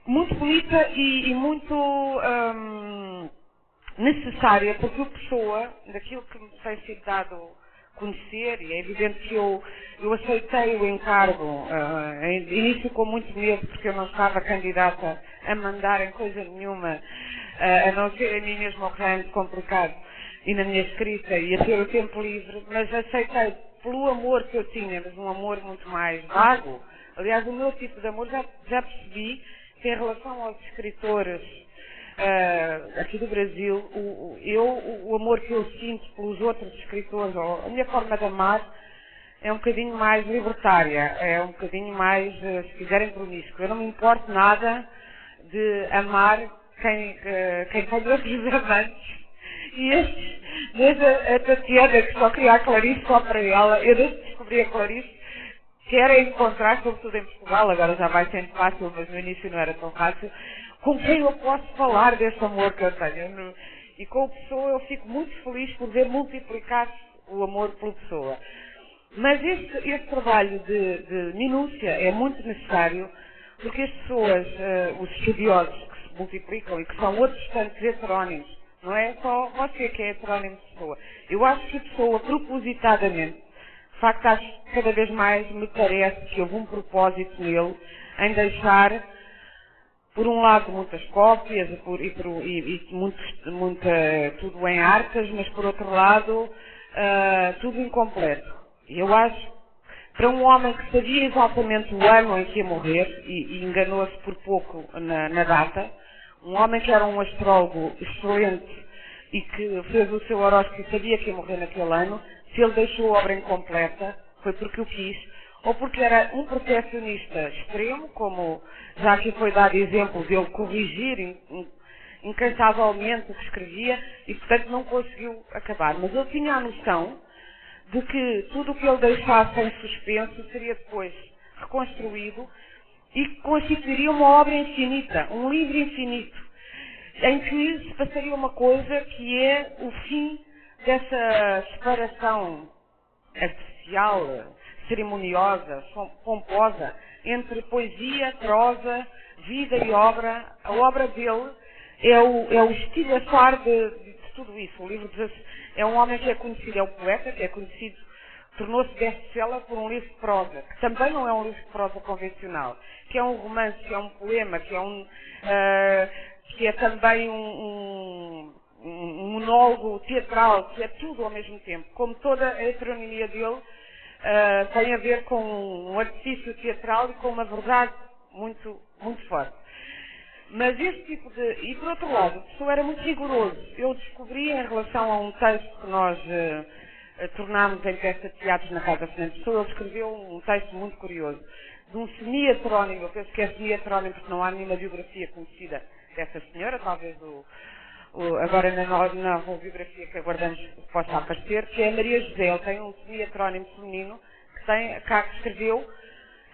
muito bonita e muito necessária, porque o Pessoa, daquilo que me tem sido dado conhecer, e é evidente que eu aceitei o encargo, início com muito medo, porque eu não estava candidata a mandar em coisa nenhuma, a não ser a mim mesmo o que é muito complicado, e na minha escrita, e a ter o tempo livre, mas aceitei pelo amor que eu tinha, mas um amor muito mais vago. Aliás, o meu tipo de amor, já percebi que em relação aos escritores aqui do Brasil, o amor que eu sinto pelos outros escritores, ou a minha forma de amar, é um bocadinho mais libertária, é um bocadinho mais, se quiserem, promíscua. Eu não me importo nada de amar quem tem outros amantes. E desde a Tatiana, que só queria a Clarice só para ela, eu desde que descobri a Clarice, quero encontrar, sobretudo em Portugal, agora já vai sendo fácil, mas no início não era tão fácil, com quem eu posso falar deste amor que eu tenho. E com o Pessoa eu fico muito feliz por ver multiplicar o amor pela Pessoa. Mas este trabalho de minúcia é muito necessário, porque as pessoas, os estudiosos que se multiplicam e que são outros tantos heterónimos, não é só você que é heterónimo de Pessoa. Eu acho que a Pessoa, propositadamente, de facto, acho que cada vez mais me parece que houve um propósito nele em deixar, por um lado, muitas cópias tudo em arcas, mas por outro lado, tudo incompleto. E eu acho, para um homem que sabia exatamente o ano em que ia morrer, e enganou-se por pouco na data, um homem que era um astrólogo excelente e que fez o seu horóscopo e sabia que ia morrer naquele ano, se ele deixou a obra incompleta, foi porque o quis, ou porque era um perfeccionista extremo, como já aqui foi dado exemplo de ele corrigir incansavelmente o que escrevia, e portanto não conseguiu acabar. Mas ele tinha a noção de que tudo o que ele deixasse em suspenso seria depois reconstruído e constituiria uma obra infinita, um livro infinito, em que se passaria uma coisa que é o fim dessa separação artificial, cerimoniosa, pomposa, entre poesia, prosa, vida e obra. A obra dele é o estilhaçar de tudo isso. O livro é um homem que é conhecido, é um poeta que é conhecido, tornou-se best-seller por um livro de prosa, que também não é um livro de prosa convencional, que é um romance, que é um poema, que é também um monólogo teatral, que é tudo ao mesmo tempo. Como toda a heteronomia dele tem a ver com um artifício teatral e com uma verdade muito, muito forte. Mas este tipo de... E por outro lado, o Pessoa era muito rigoroso. Eu descobri em relação a um texto que nós tornámos em peça de teatro na Casa Fernando Pessoa, ele escreveu um texto muito curioso, de um semi-heterónimo, eu penso que é semi-heterónimo porque não há nenhuma biografia conhecida dessa senhora, talvez agora na biografia que aguardamos possa aparecer, que é a Maria José. Ele tem um semi-heterónimo feminino que escreveu,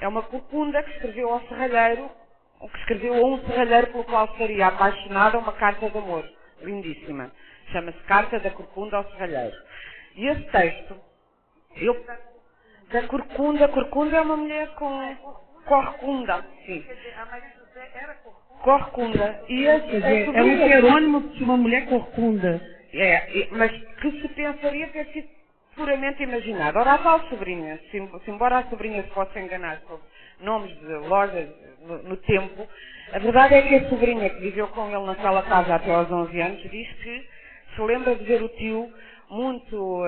é uma corcunda que escreveu ao serralheiro que escreveu a um serralheiro pelo qual estaria apaixonada uma carta de amor, lindíssima. Chama-se Carta da Corcunda ao Serralheiro. E esse texto, da Corcunda é uma mulher com corcunda, sim. Corcunda. E Quer dizer, é um heterônimo de uma mulher corcunda. Mas que se pensaria ter sido puramente imaginado. Ora, a tal sobrinha, se embora a sobrinha se possa enganar sobre nomes de lojas no tempo, a verdade é que a sobrinha que viveu com ele naquela casa até aos 11 anos diz que se lembra de ver o tio muito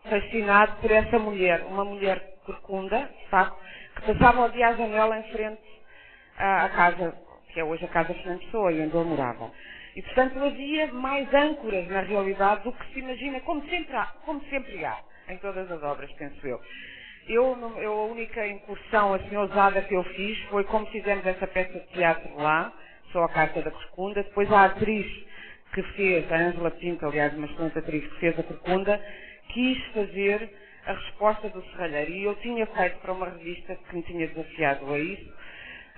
fascinado por essa mulher, uma mulher corcunda, de facto, que passava o dia à janela em frente à casa, que é hoje a Casa Fernando Pessoa, e onde ele morava. E, portanto, havia mais âncoras na realidade do que se imagina, como sempre há em todas as obras, penso eu. A única incursão assim ousada que eu fiz foi como fizemos essa peça de teatro lá, só a Carta da Corcunda. Depois a atriz que fez, a Ângela Pinto, aliás, uma excelente atriz que fez a Corcunda, quis fazer a resposta do serralheiro. E eu tinha feito para uma revista que me tinha desafiado a isso,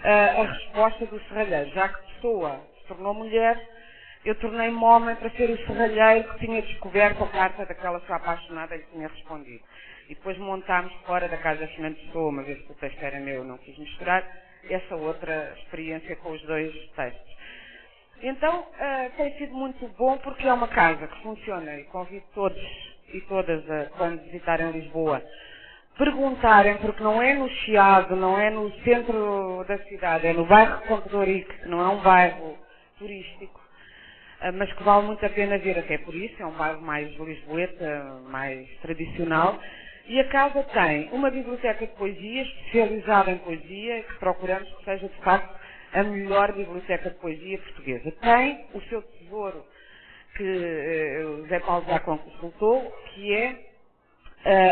a resposta do serralheiro. Já que Pessoa se tornou mulher, eu tornei-me homem para ser o serralheiro que tinha descoberto a carta daquela sua apaixonada e lhe tinha respondido. E depois montámos fora da Casa Fernando Pessoa, uma vez que o texto era meu, não quis misturar, essa outra experiência com os dois textos. Então, tem sido muito bom porque é uma casa que funciona e convido todos e todas a, quando visitarem Lisboa, perguntarem, porque não é no Chiado, não é no centro da cidade, é no bairro de Ponte de Ourique, que não é um bairro turístico, mas que vale muito a pena ver, até por isso, é um bairro mais lisboeta, mais tradicional. E a casa tem uma biblioteca de poesia, especializada em poesia, que procuramos que seja, de facto, a melhor biblioteca de poesia portuguesa. Tem o seu tesouro, que o José Paulo já consultou, que é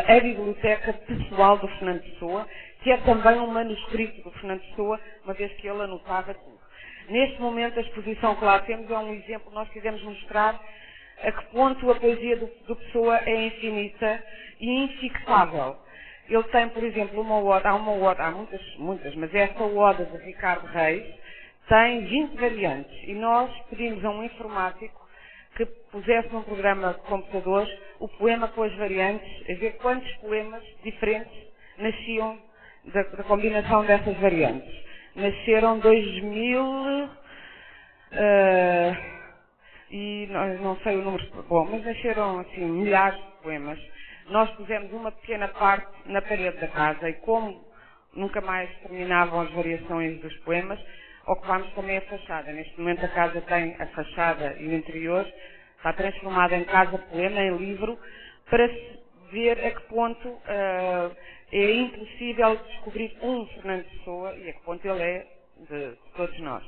a biblioteca pessoal do Fernando Pessoa, que é também um manuscrito do Fernando Pessoa, uma vez que ele anotava tudo. Neste momento, a exposição que lá temos é um exemplo, nós quisemos mostrar a que ponto a poesia do Pessoa é infinita e infixável. Ele tem, por exemplo, há muitas, mas esta oda de Ricardo Reis tem 20 variantes e nós pedimos a um informático que pusesse num programa de computadores o poema com as variantes, a ver quantos poemas diferentes nasciam da combinação dessas variantes. Nasceram 2000 e não sei o número bom, mas nasceram assim milhares de poemas. Nós pusemos uma pequena parte na parede da casa e como nunca mais terminavam as variações dos poemas, ocupámos também a fachada. Neste momento a casa tem a fachada e o interior, está transformada em casa-poema, em livro, para se ver a que ponto é impossível descobrir um Fernando Pessoa e a que ponto ele é de todos nós.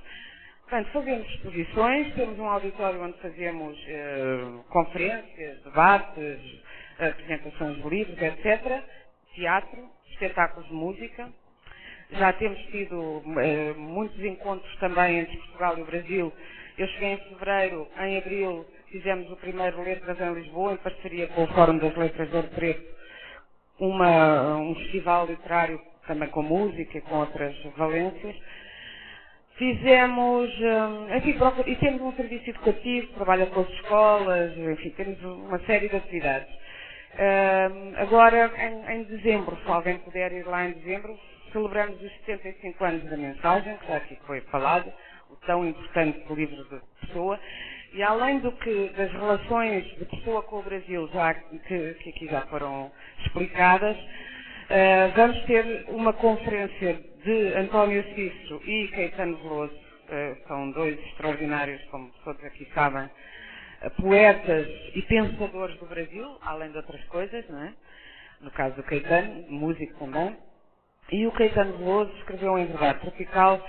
Portanto, fazemos exposições, temos um auditório onde fazemos conferências, debates, apresentações de livros, etc. Teatro, espetáculos de música. Já temos tido muitos encontros também entre Portugal e o Brasil. Eu cheguei em fevereiro, em abril fizemos o primeiro Letras em Lisboa, em parceria com o Fórum das Letras de Ouro Preto, um festival literário também com música e com outras valências. Fizemos, e temos um serviço educativo, trabalha com as escolas, enfim, temos uma série de atividades. Agora, em dezembro, se alguém puder ir lá em dezembro, celebramos os 75 anos da mensagem, que já aqui foi falado, o tão importante livro de Pessoa, e além das relações de Pessoa com o Brasil, que aqui já foram explicadas, vamos ter uma conferência de António Cícero e Caetano Veloso, são dois extraordinários, como todos aqui sabem, poetas e pensadores do Brasil, além de outras coisas, não é? No caso do Caetano, músico também. E o Caetano Veloso escreveu em Verdade Tropical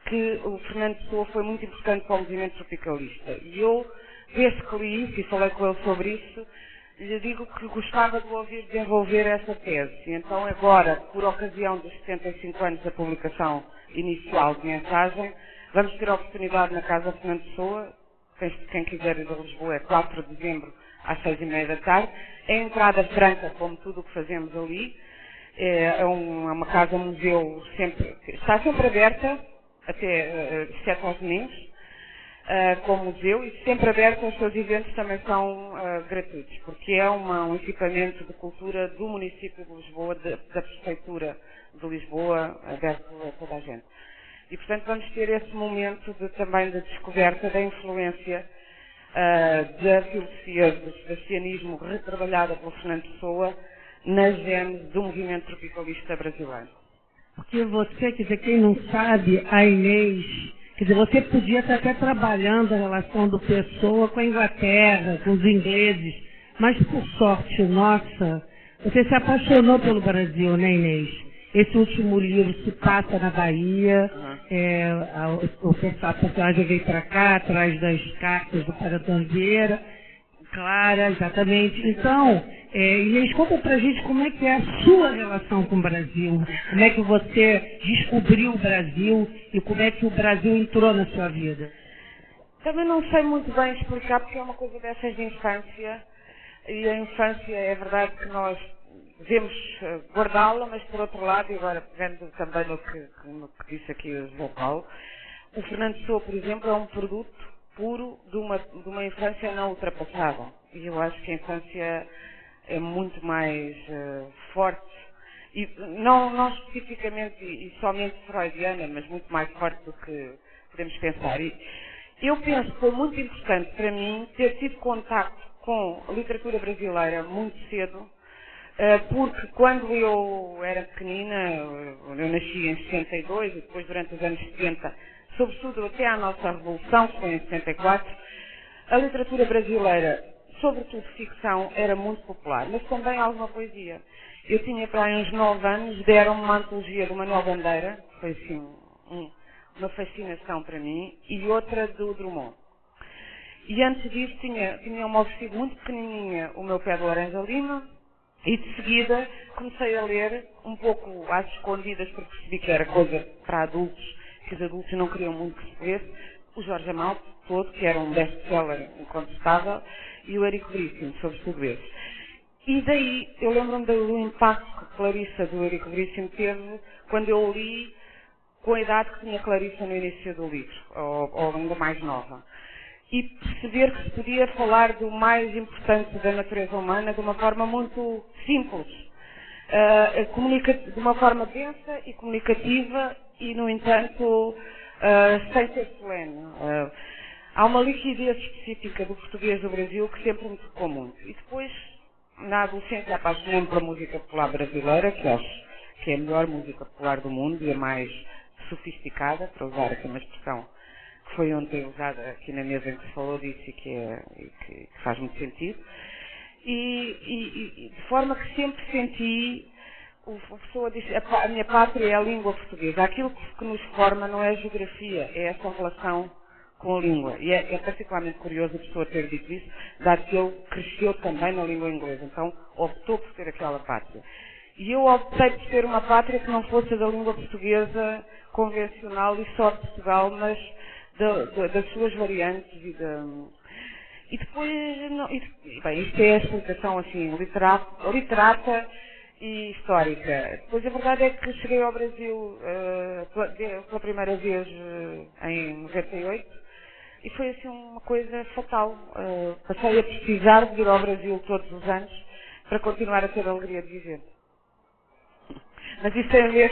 que o Fernando Pessoa foi muito importante para o movimento tropicalista. E eu, desde que li isso e falei com ele sobre isso, lhe digo que gostava de ouvir desenvolver essa tese. E então agora, por ocasião dos 75 anos da publicação inicial de mensagem, vamos ter a oportunidade na Casa Fernando Pessoa, quem quiser ir a Lisboa é 4 de dezembro às 6h30 da tarde. É entrada franca, como tudo o que fazemos ali. É uma casa-museu, está sempre aberta, exceto aos domingos, como museu, e sempre aberto. Os seus eventos também são gratuitos, porque é um equipamento de cultura do município de Lisboa, da Prefeitura de Lisboa, aberto a toda a gente. E, portanto, vamos ter esse momento também de descoberta da influência da filosofia do sebastianismo retrabalhada pelo Fernando Pessoa na gênese do movimento tropicalista brasileiro. Porque você, quer dizer, quem não sabe, a Inês, quer dizer, você podia estar até trabalhando a relação do Pessoa com a Inglaterra, com os ingleses, mas por sorte nossa, você se apaixonou pelo Brasil, né, Inês? Esse último livro se passa na Bahia, a personagem veio para cá, atrás das cartas do Paradão Vieira, Clara, exatamente. Então, Inês, conta pra gente como é que é a sua relação com o Brasil, como é que você descobriu o Brasil e como é que o Brasil entrou na sua vida. Também não sei muito bem explicar, porque é uma coisa dessas de infância, e a infância é verdade que nós devemos guardá-la, mas por outro lado, e agora pegando também no que disse aqui o João Paulo, o Fernando Pessoa, por exemplo, é um produto puro de uma infância não ultrapassada. E eu acho que a infância é muito mais forte, e não especificamente e somente freudiana, mas muito mais forte do que podemos pensar. E eu penso que foi muito importante para mim ter tido contacto com a literatura brasileira muito cedo, porque quando eu era pequenina, eu nasci em 62 e depois durante os anos 70, sobretudo até à nossa Revolução, que foi em 64, a literatura brasileira, sobretudo ficção, era muito popular, mas também alguma poesia. Eu tinha para aí uns 9 anos, deram-me uma antologia do Manuel Bandeira, que foi assim uma fascinação para mim, e outra do Drummond. E antes disso tinha-me oferecido muito pequenininha o Meu Pé de Laranja Lima, e de seguida comecei a ler um pouco às escondidas, porque percebi que era coisa para adultos, que os adultos não queriam muito que se lesse, o Jorge Amado todo, que era um best-seller incontestável, e o Érico Veríssimo, sobre tudo isso. E daí eu lembro-me do impacto que a Clarissa do Érico Veríssimo teve quando eu li com a idade que tinha Clarissa no início do livro, ou ainda mais nova. E perceber que se podia falar do mais importante da natureza humana de uma forma muito simples, de uma forma densa e comunicativa e, no entanto, sem ser solene. Há uma liquidez específica do português do Brasil que sempre me tocou muito. E depois, na adolescência, apaixonei-me pela música popular brasileira, que acho que é a melhor música popular do mundo e a mais sofisticada, para usar aqui uma expressão que foi ontem usada aqui na mesa em que se falou disso e que faz muito sentido. E de forma que sempre senti, a pessoa diz, a minha pátria é a língua portuguesa. Aquilo que nos forma não é a geografia, é essa relação com a língua. E é particularmente curioso a pessoa ter dito isso, dado que ele cresceu também na língua inglesa. Então optou por ter aquela pátria. E eu optei por ter uma pátria que não fosse a da língua portuguesa convencional e só de Portugal, mas das suas variantes e depois, bem, isto é a explicação assim, literata e histórica. Depois a verdade é que cheguei ao Brasil pela primeira vez em 98 e foi assim uma coisa fatal. Passei a precisar de ir ao Brasil todos os anos para continuar a ter a alegria de viver. Mas isso tem a ver...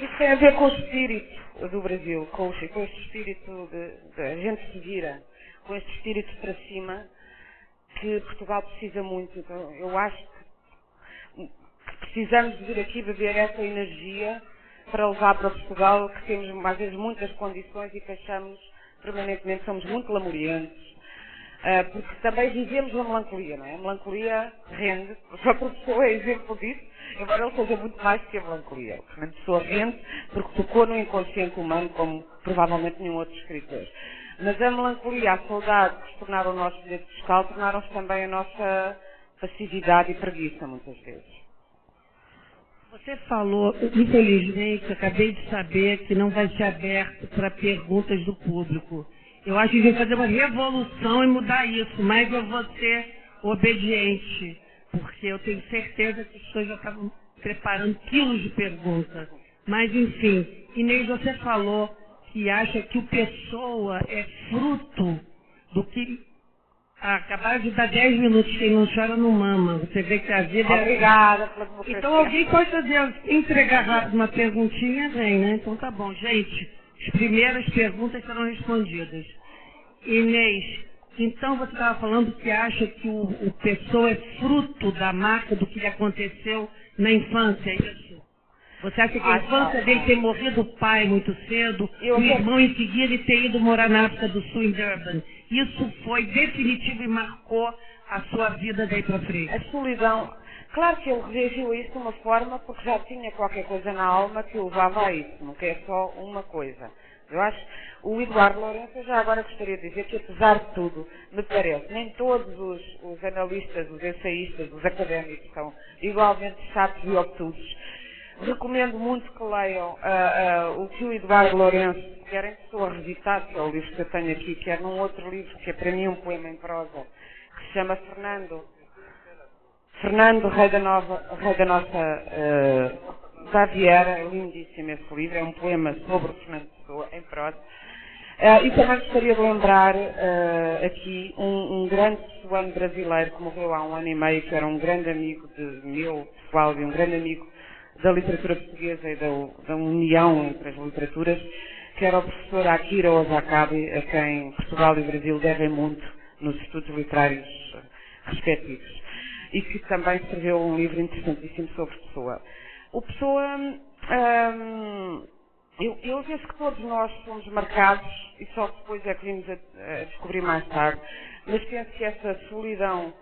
Isso tem a ver com o espírito do Brasil, com este espírito de a gente se vira, com este espírito para cima que Portugal precisa muito. Então, eu acho que precisamos de vir aqui beber essa energia para levar para Portugal, que temos às vezes muitas condições e que achamos permanentemente, somos muito lamuriantes. Porque também vivemos a melancolia, não é? A melancolia rende, o próprio Pessoa é exemplo disso, embora ele seja muito mais que a melancolia. A pessoa rende porque tocou no inconsciente humano, como provavelmente nenhum outro escritor. Mas a melancolia, a saudade que se tornaram o nosso bilhete fiscal, tornaram-se também a nossa passividade e preguiça, muitas vezes. Você falou, infelizmente, acabei de saber que não vai ser aberto para perguntas do público. Eu acho que vai fazer uma revolução e mudar isso, mas eu vou ser obediente. porque eu tenho certeza que as pessoas já estavam preparando quilos de perguntas. Mas, enfim, Inês, você falou que acha que o Pessoa é fruto do que... acabaram de dar 10 minutos, quem não chora não mama. Você vê que a vida é... Obrigada pela democracia. Então alguém pode fazer, entregar rápido uma perguntinha, vem, né? Então tá bom. Gente, as primeiras perguntas serão respondidas. Inês, então você estava falando que acha que o Pessoa é fruto da marca do que lhe aconteceu na infância, é isso? Você acha que a infância dele ter morrido o pai muito cedo, o irmão em seguida e ter ido morar na África do Sul, em Durban, isso foi definitivo e marcou a sua vida daí para frente? A solidão, claro que ele reagiu a isso de uma forma porque já tinha qualquer coisa na alma que o levava a isso, não que é só uma coisa. Eu acho, o Eduardo Lourenço, eu já agora gostaria de dizer que apesar de tudo, me parece, nem todos os analistas, os ensaístas, os académicos são igualmente chatos e obtusos. Recomendo muito que leiam o que o Eduardo Lourenço, quer em Pessoa Revisitada, que é o livro que eu tenho aqui, quer num outro livro, que é para mim um poema em prosa, que se chama Fernando, Rei da Nossa Baviera. É lindíssimo esse livro, é um poema sobre o Fernando Pessoa, em prosa. E também gostaria de lembrar aqui um grande pessoano brasileiro que morreu há 1 ano e meio, que era um grande amigo meu, pessoal, e um grande amigo da literatura portuguesa e da união entre as literaturas, que era o professor Akira Ozakabe, a quem Portugal e o Brasil devem muito nos estudos literários respectivos. E que também escreveu um livro interessantíssimo sobre Pessoa. O Pessoa, eu penso que todos nós somos marcados, e só depois é que vimos a descobrir mais tarde, mas penso que essa solidão,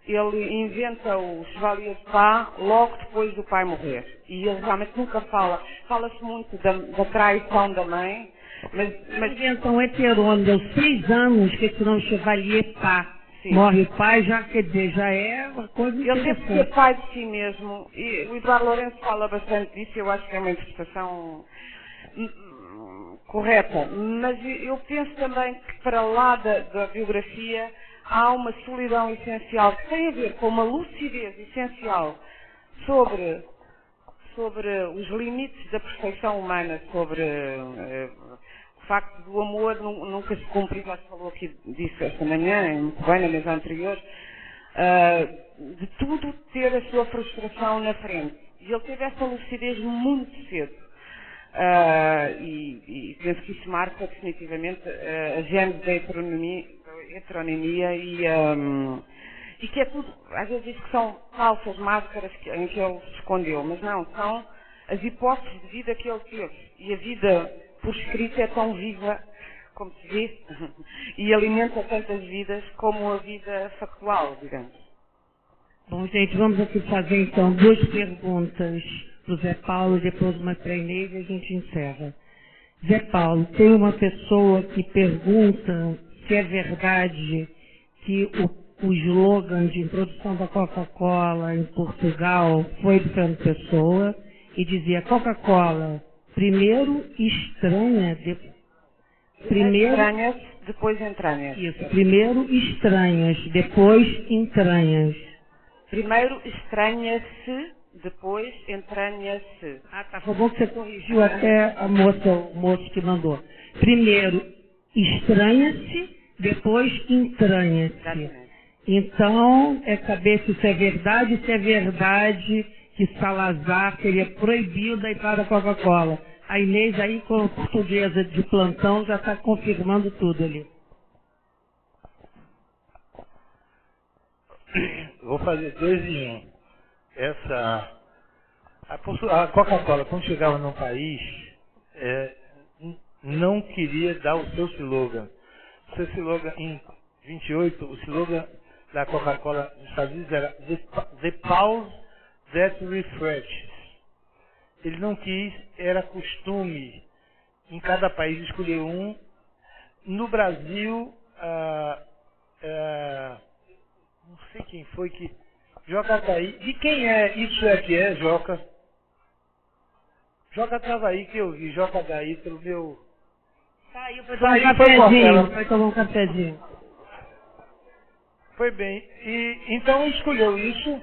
ele inventa o Chevalier de Pá logo depois do pai morrer. E ele realmente nunca fala-se muito da traição da mãe, mas inventam heterônimo, deu 6 anos que esse nome Chevalier Pá. Sim. Morre o pai, já quer dizer, já é uma coisa ele teve que ser pai de si mesmo. E o Eduardo Lourenço fala bastante disso, eu acho que é uma interpretação correta. Mas eu penso também que para lá da biografia há uma solidão essencial que tem a ver com uma lucidez essencial sobre os limites da perfeição humana, sobre o facto do amor nunca se cumprir, já se falou aqui disso esta manhã, muito bem, na mesa anterior, de tudo ter a sua frustração na frente. E ele teve essa lucidez muito cedo. E penso que isso marca definitivamente a gênese da heteronomia e que é tudo, às vezes diz que são falsas máscaras em que ele se escondeu, mas não, são as hipóteses de vida que ele teve. E a vida por escrito é tão viva, como se diz, e alimenta tantas vidas como a vida factual, digamos. Bom, gente, vamos aqui fazer então 2 perguntas para o Zé Paulo e depois uma para a Inês e a gente encerra. Zé Paulo, tem uma pessoa que pergunta se é verdade que o slogan de introdução da Coca-Cola em Portugal foi de Fernando Pessoa e dizia Coca-Cola, primeiro estranha, estranhas, depois entranhas. Isso, primeiro estranhas, depois entranhas. Primeiro estranha-se, depois entranha-se. Ah, tá. Foi bom que você corrigiu até o moço que mandou. Primeiro estranha-se, depois entranha-se. Exatamente. Então, é saber se isso é verdade que Salazar teria proibido a entrada da Coca-Cola. A Inês aí, como portuguesa de plantão, já está confirmando tudo ali. Vou fazer 2 em 1. A Coca-Cola, quando chegava num país, não queria dar o seu slogan. O seu slogan, em 28, o slogan da Coca-Cola nos Estados Unidos era The Pause That Refreshes. Ele não quis, era costume em cada país escolher um. No Brasil, não sei quem foi que... Joca tá aí. E quem é? Isso é que é, Joca? Joca estava aí que eu vi. Joca daí pelo meu... Saiu, foi tomar um cafezinho. Foi tomar um cafezinho. Foi bem. E então escolheu isso.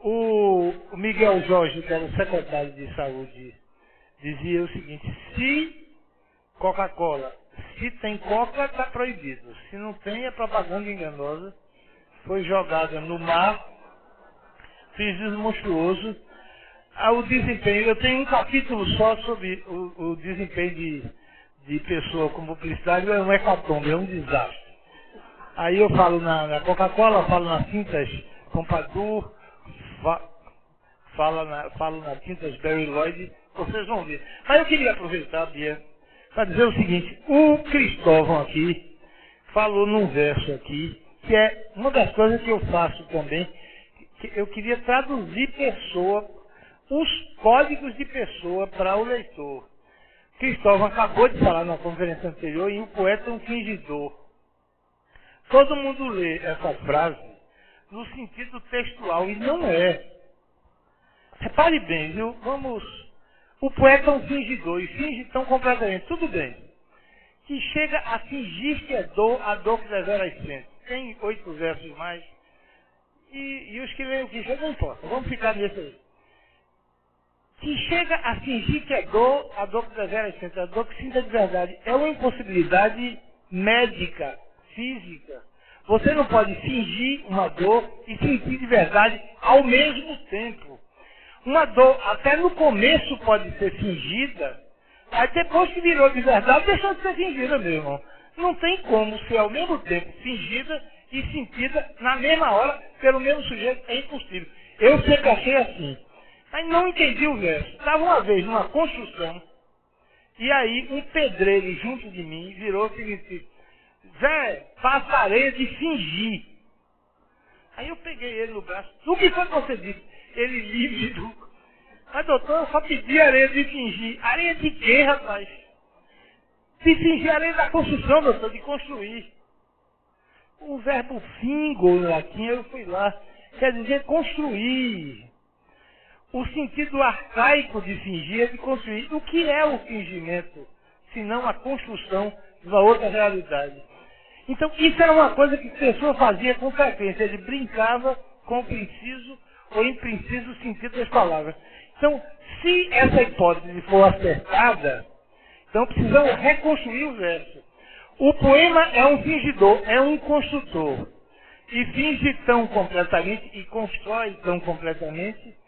O Miguel Jorge, que era o secretário de saúde, dizia o seguinte: se Coca-Cola, se tem Coca, está proibido. Se não tem, é propaganda enganosa. Foi jogada no mar, prejuízo monstruoso. O desempenho, eu tenho um capítulo só sobre o desempenho de pessoa com publicidade, é um hecatombe, é um desastre. Aí eu falo na Coca-Cola, falo nas tintas Pompadour, falo nas tintas Berry Lloyd, vocês vão ver. Mas eu queria aproveitar, Bia, para dizer o seguinte: o Cristóvão aqui falou num verso aqui, que é uma das coisas que eu faço também, que eu queria traduzir os códigos de pessoa para o leitor. Cristóvão acabou de falar na conferência anterior, e o poeta é um fingidor. Todo mundo lê essa frase no sentido textual, e não é. Repare bem, viu? O poeta é um fingidor, e finge tão completamente, tudo bem, que chega a fingir que é dor, a dor que deveras sente. Tem 8 versos mais, e os que leem o que chega não importa, vamos ficar nesse aí. Que chega a fingir que é dor, a dor que deveras sente, a dor que sinta de verdade. É uma impossibilidade médica, física. Você não pode fingir uma dor e sentir de verdade ao mesmo tempo. Uma dor, até no começo, pode ser fingida, mas depois que virou de verdade, deixou de ser fingida mesmo. Não tem como ser ao mesmo tempo fingida e sentida na mesma hora pelo mesmo sujeito. É impossível. Eu sempre achei assim. Mas não entendi o verso. Estava uma vez numa construção, e aí um pedreiro junto de mim virou e disse: Zé, passarei de fingir. Aí eu peguei ele no braço. O que foi que você disse? Ele lívido. Mas doutor, eu só pedi areia de fingir. Areia de quê, rapaz? De fingir areia da construção, doutor, de construir. O verbo fingo no latim, eu fui lá, quer dizer construir. O sentido arcaico de fingir é de construir. O que é o fingimento, senão a construção de uma outra realidade? Então, isso era uma coisa que a pessoa fazia com frequência. Ele brincava com o preciso ou impreciso sentido das palavras. Então, se essa hipótese for acertada, então precisamos reconstruir o verso. O poema é um fingidor, é um construtor. E finge tão completamente, e constrói tão completamente,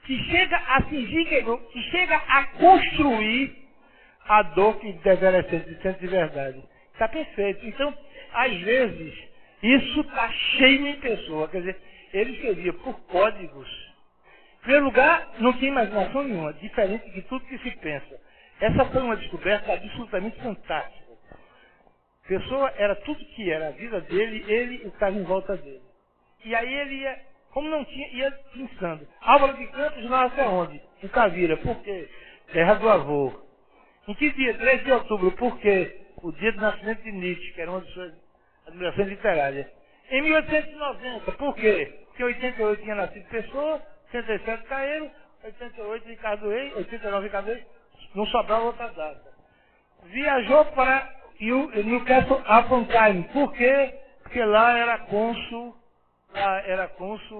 que chega a fingir que chega a construir a dor que deveria ser de verdade. Está perfeito. Então, às vezes, isso está cheio em pessoa. Quer dizer, ele escrevia por códigos. Em primeiro lugar, não tinha imaginação nenhuma, diferente de tudo que se pensa. Essa foi uma descoberta absolutamente fantástica. A pessoa era tudo que era a vida dele, ele estava em volta dele. E aí ele ia, como não tinha, ia pensando. Álvaro de Campos nasce aonde? Em Tavira. Por quê? Terra do avô. Em que dia? 3 de outubro. Por quê? O dia do nascimento de Nietzsche, que era uma de suas admirações literárias. Em 1890. Por quê? Porque em 88 tinha nascido Pessoa, 87 Caeiro, 88 Ricardo Reis, 89 Ricardo Reis, não sobrava outra data. Viajou para Newcastle upon Tyne. Por quê? Porque lá era cônsul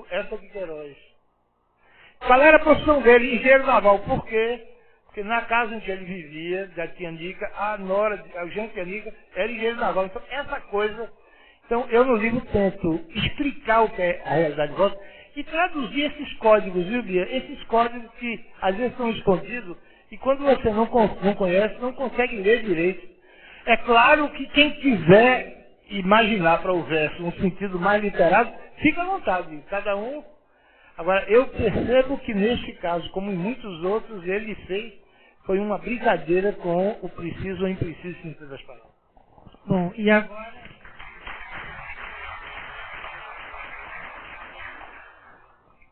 Essa de Queiroz. Qual era a profissão dele? Engenheiro naval. Por quê? Porque na casa em que ele vivia, da tia Nica, a gente tia Nica era engenheiro naval. Então, essa coisa. Então, eu no livro tento explicar o que é a realidade de volta e traduzir esses códigos, viu, Bia? Esses códigos que às vezes são escondidos e quando você não conhece, não consegue ler direito. É claro que quem quiser imaginar para o verso um sentido mais literário, fica à vontade, cada um. Agora, eu percebo que neste caso, como em muitos outros, ele foi uma brincadeira com o preciso ou impreciso sentido das palavras. Bom, e agora...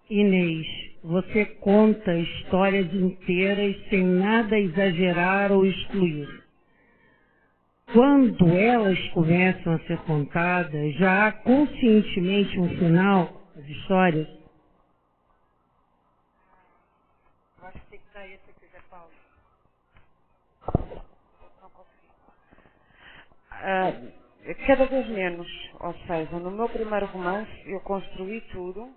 Inês, você conta histórias inteiras sem nada exagerar ou excluir. Quando elas começam a ser contadas, já há conscientemente um final das histórias? Acho que tem que dar esse aqui, Zé Paulo. Não consegui. Cada vez menos. Ou seja, no meu primeiro romance eu construí tudo.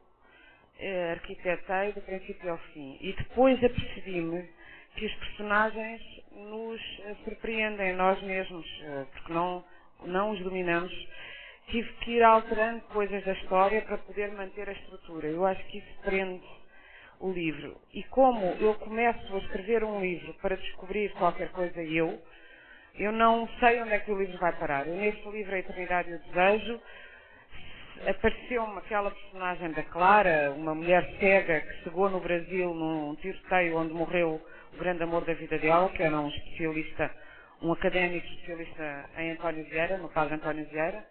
arquitetei do princípio ao fim. E depois apercebi-me que os personagens nos surpreendem nós mesmos, porque não os dominamos. Tive que ir alterando coisas da história para poder manter a estrutura. Eu acho que isso prende o livro. E como eu começo a escrever um livro para descobrir qualquer coisa eu não sei onde é que o livro vai parar. Neste livro, A Eternidade e o Desejo, apareceu-me aquela personagem da Clara, uma mulher cega que chegou no Brasil num tiroteio onde morreu o grande amor da vida dela, que era um académico especialista em António Vieira, no padre António Vieira.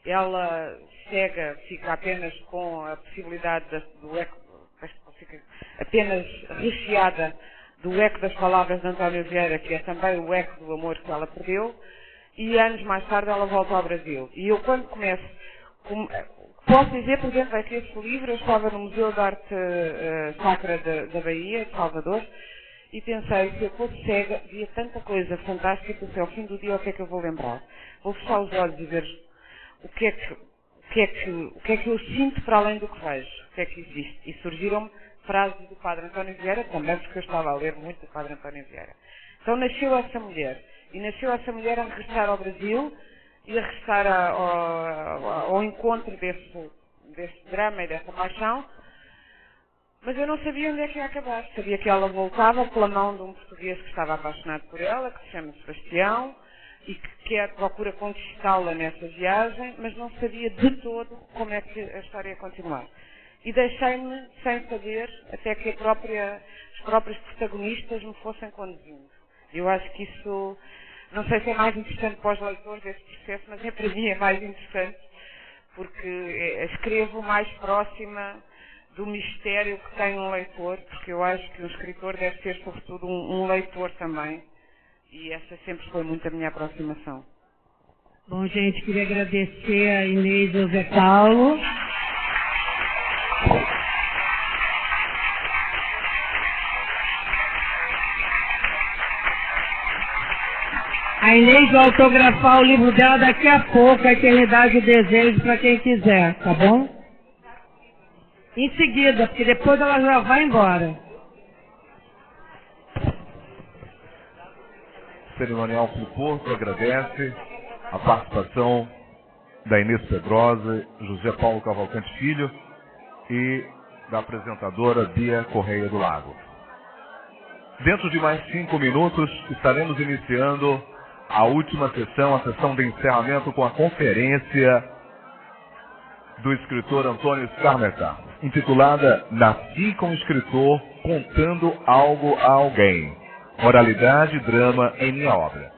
Ela, cega, fica apenas com a possibilidade do eco, fica apenas recheada do eco das palavras de António Vieira, que é também o eco do amor que ela perdeu, e anos mais tarde ela volta ao Brasil. E eu, quando começo, posso dizer, por exemplo, é que esse livro, eu estava no Museu de Arte Sacra da Bahia, de Salvador, e pensei, se eu fosse cega, via tanta coisa fantástica, e pensei, ao fim do dia, o que é que eu vou lembrar? Vou fechar os olhos e ver o que é que eu sinto para além do que vejo, o que é que existe. E surgiram-me frases do padre António Vieira, também porque eu estava a ler muito do padre António Vieira. Então nasceu essa mulher. E nasceu essa mulher a regressar ao Brasil e a regressar ao encontro desse drama e dessa paixão. Mas eu não sabia onde é que ia acabar. Sabia que ela voltava pela mão de um português que estava apaixonado por ela, que se chama Sebastião, e que procura conquistá-la nessa viagem, mas não sabia de todo como é que a história ia continuar. E deixei-me sem saber até que os próprios protagonistas me fossem conduzindo. Eu acho que isso, não sei se é mais interessante para os leitores desse processo, mas para mim é mais interessante, porque escrevo mais próxima do mistério que tem um leitor, porque eu acho que um escritor deve ser, sobretudo, um leitor também. E essa sempre foi muito a minha aproximação. Bom, gente, queria agradecer a Inês e o Zé Paulo. A Inês vai autografar o livro dela daqui a pouco, A Eternidade e o Desejo, para quem quiser, tá bom? Em seguida, porque depois ela já vai embora. O Cerimonial Clube Porto agradece a participação da Inês Pedrosa, José Paulo Cavalcante Filho e da apresentadora Bia Correia do Lago. Dentro de mais 5 minutos estaremos iniciando a última sessão, a sessão de encerramento com a conferência do escritor Antônio Scarmeta, intitulada Nasci como Escritor, Contando Algo a Alguém. Moralidade e drama em minha obra.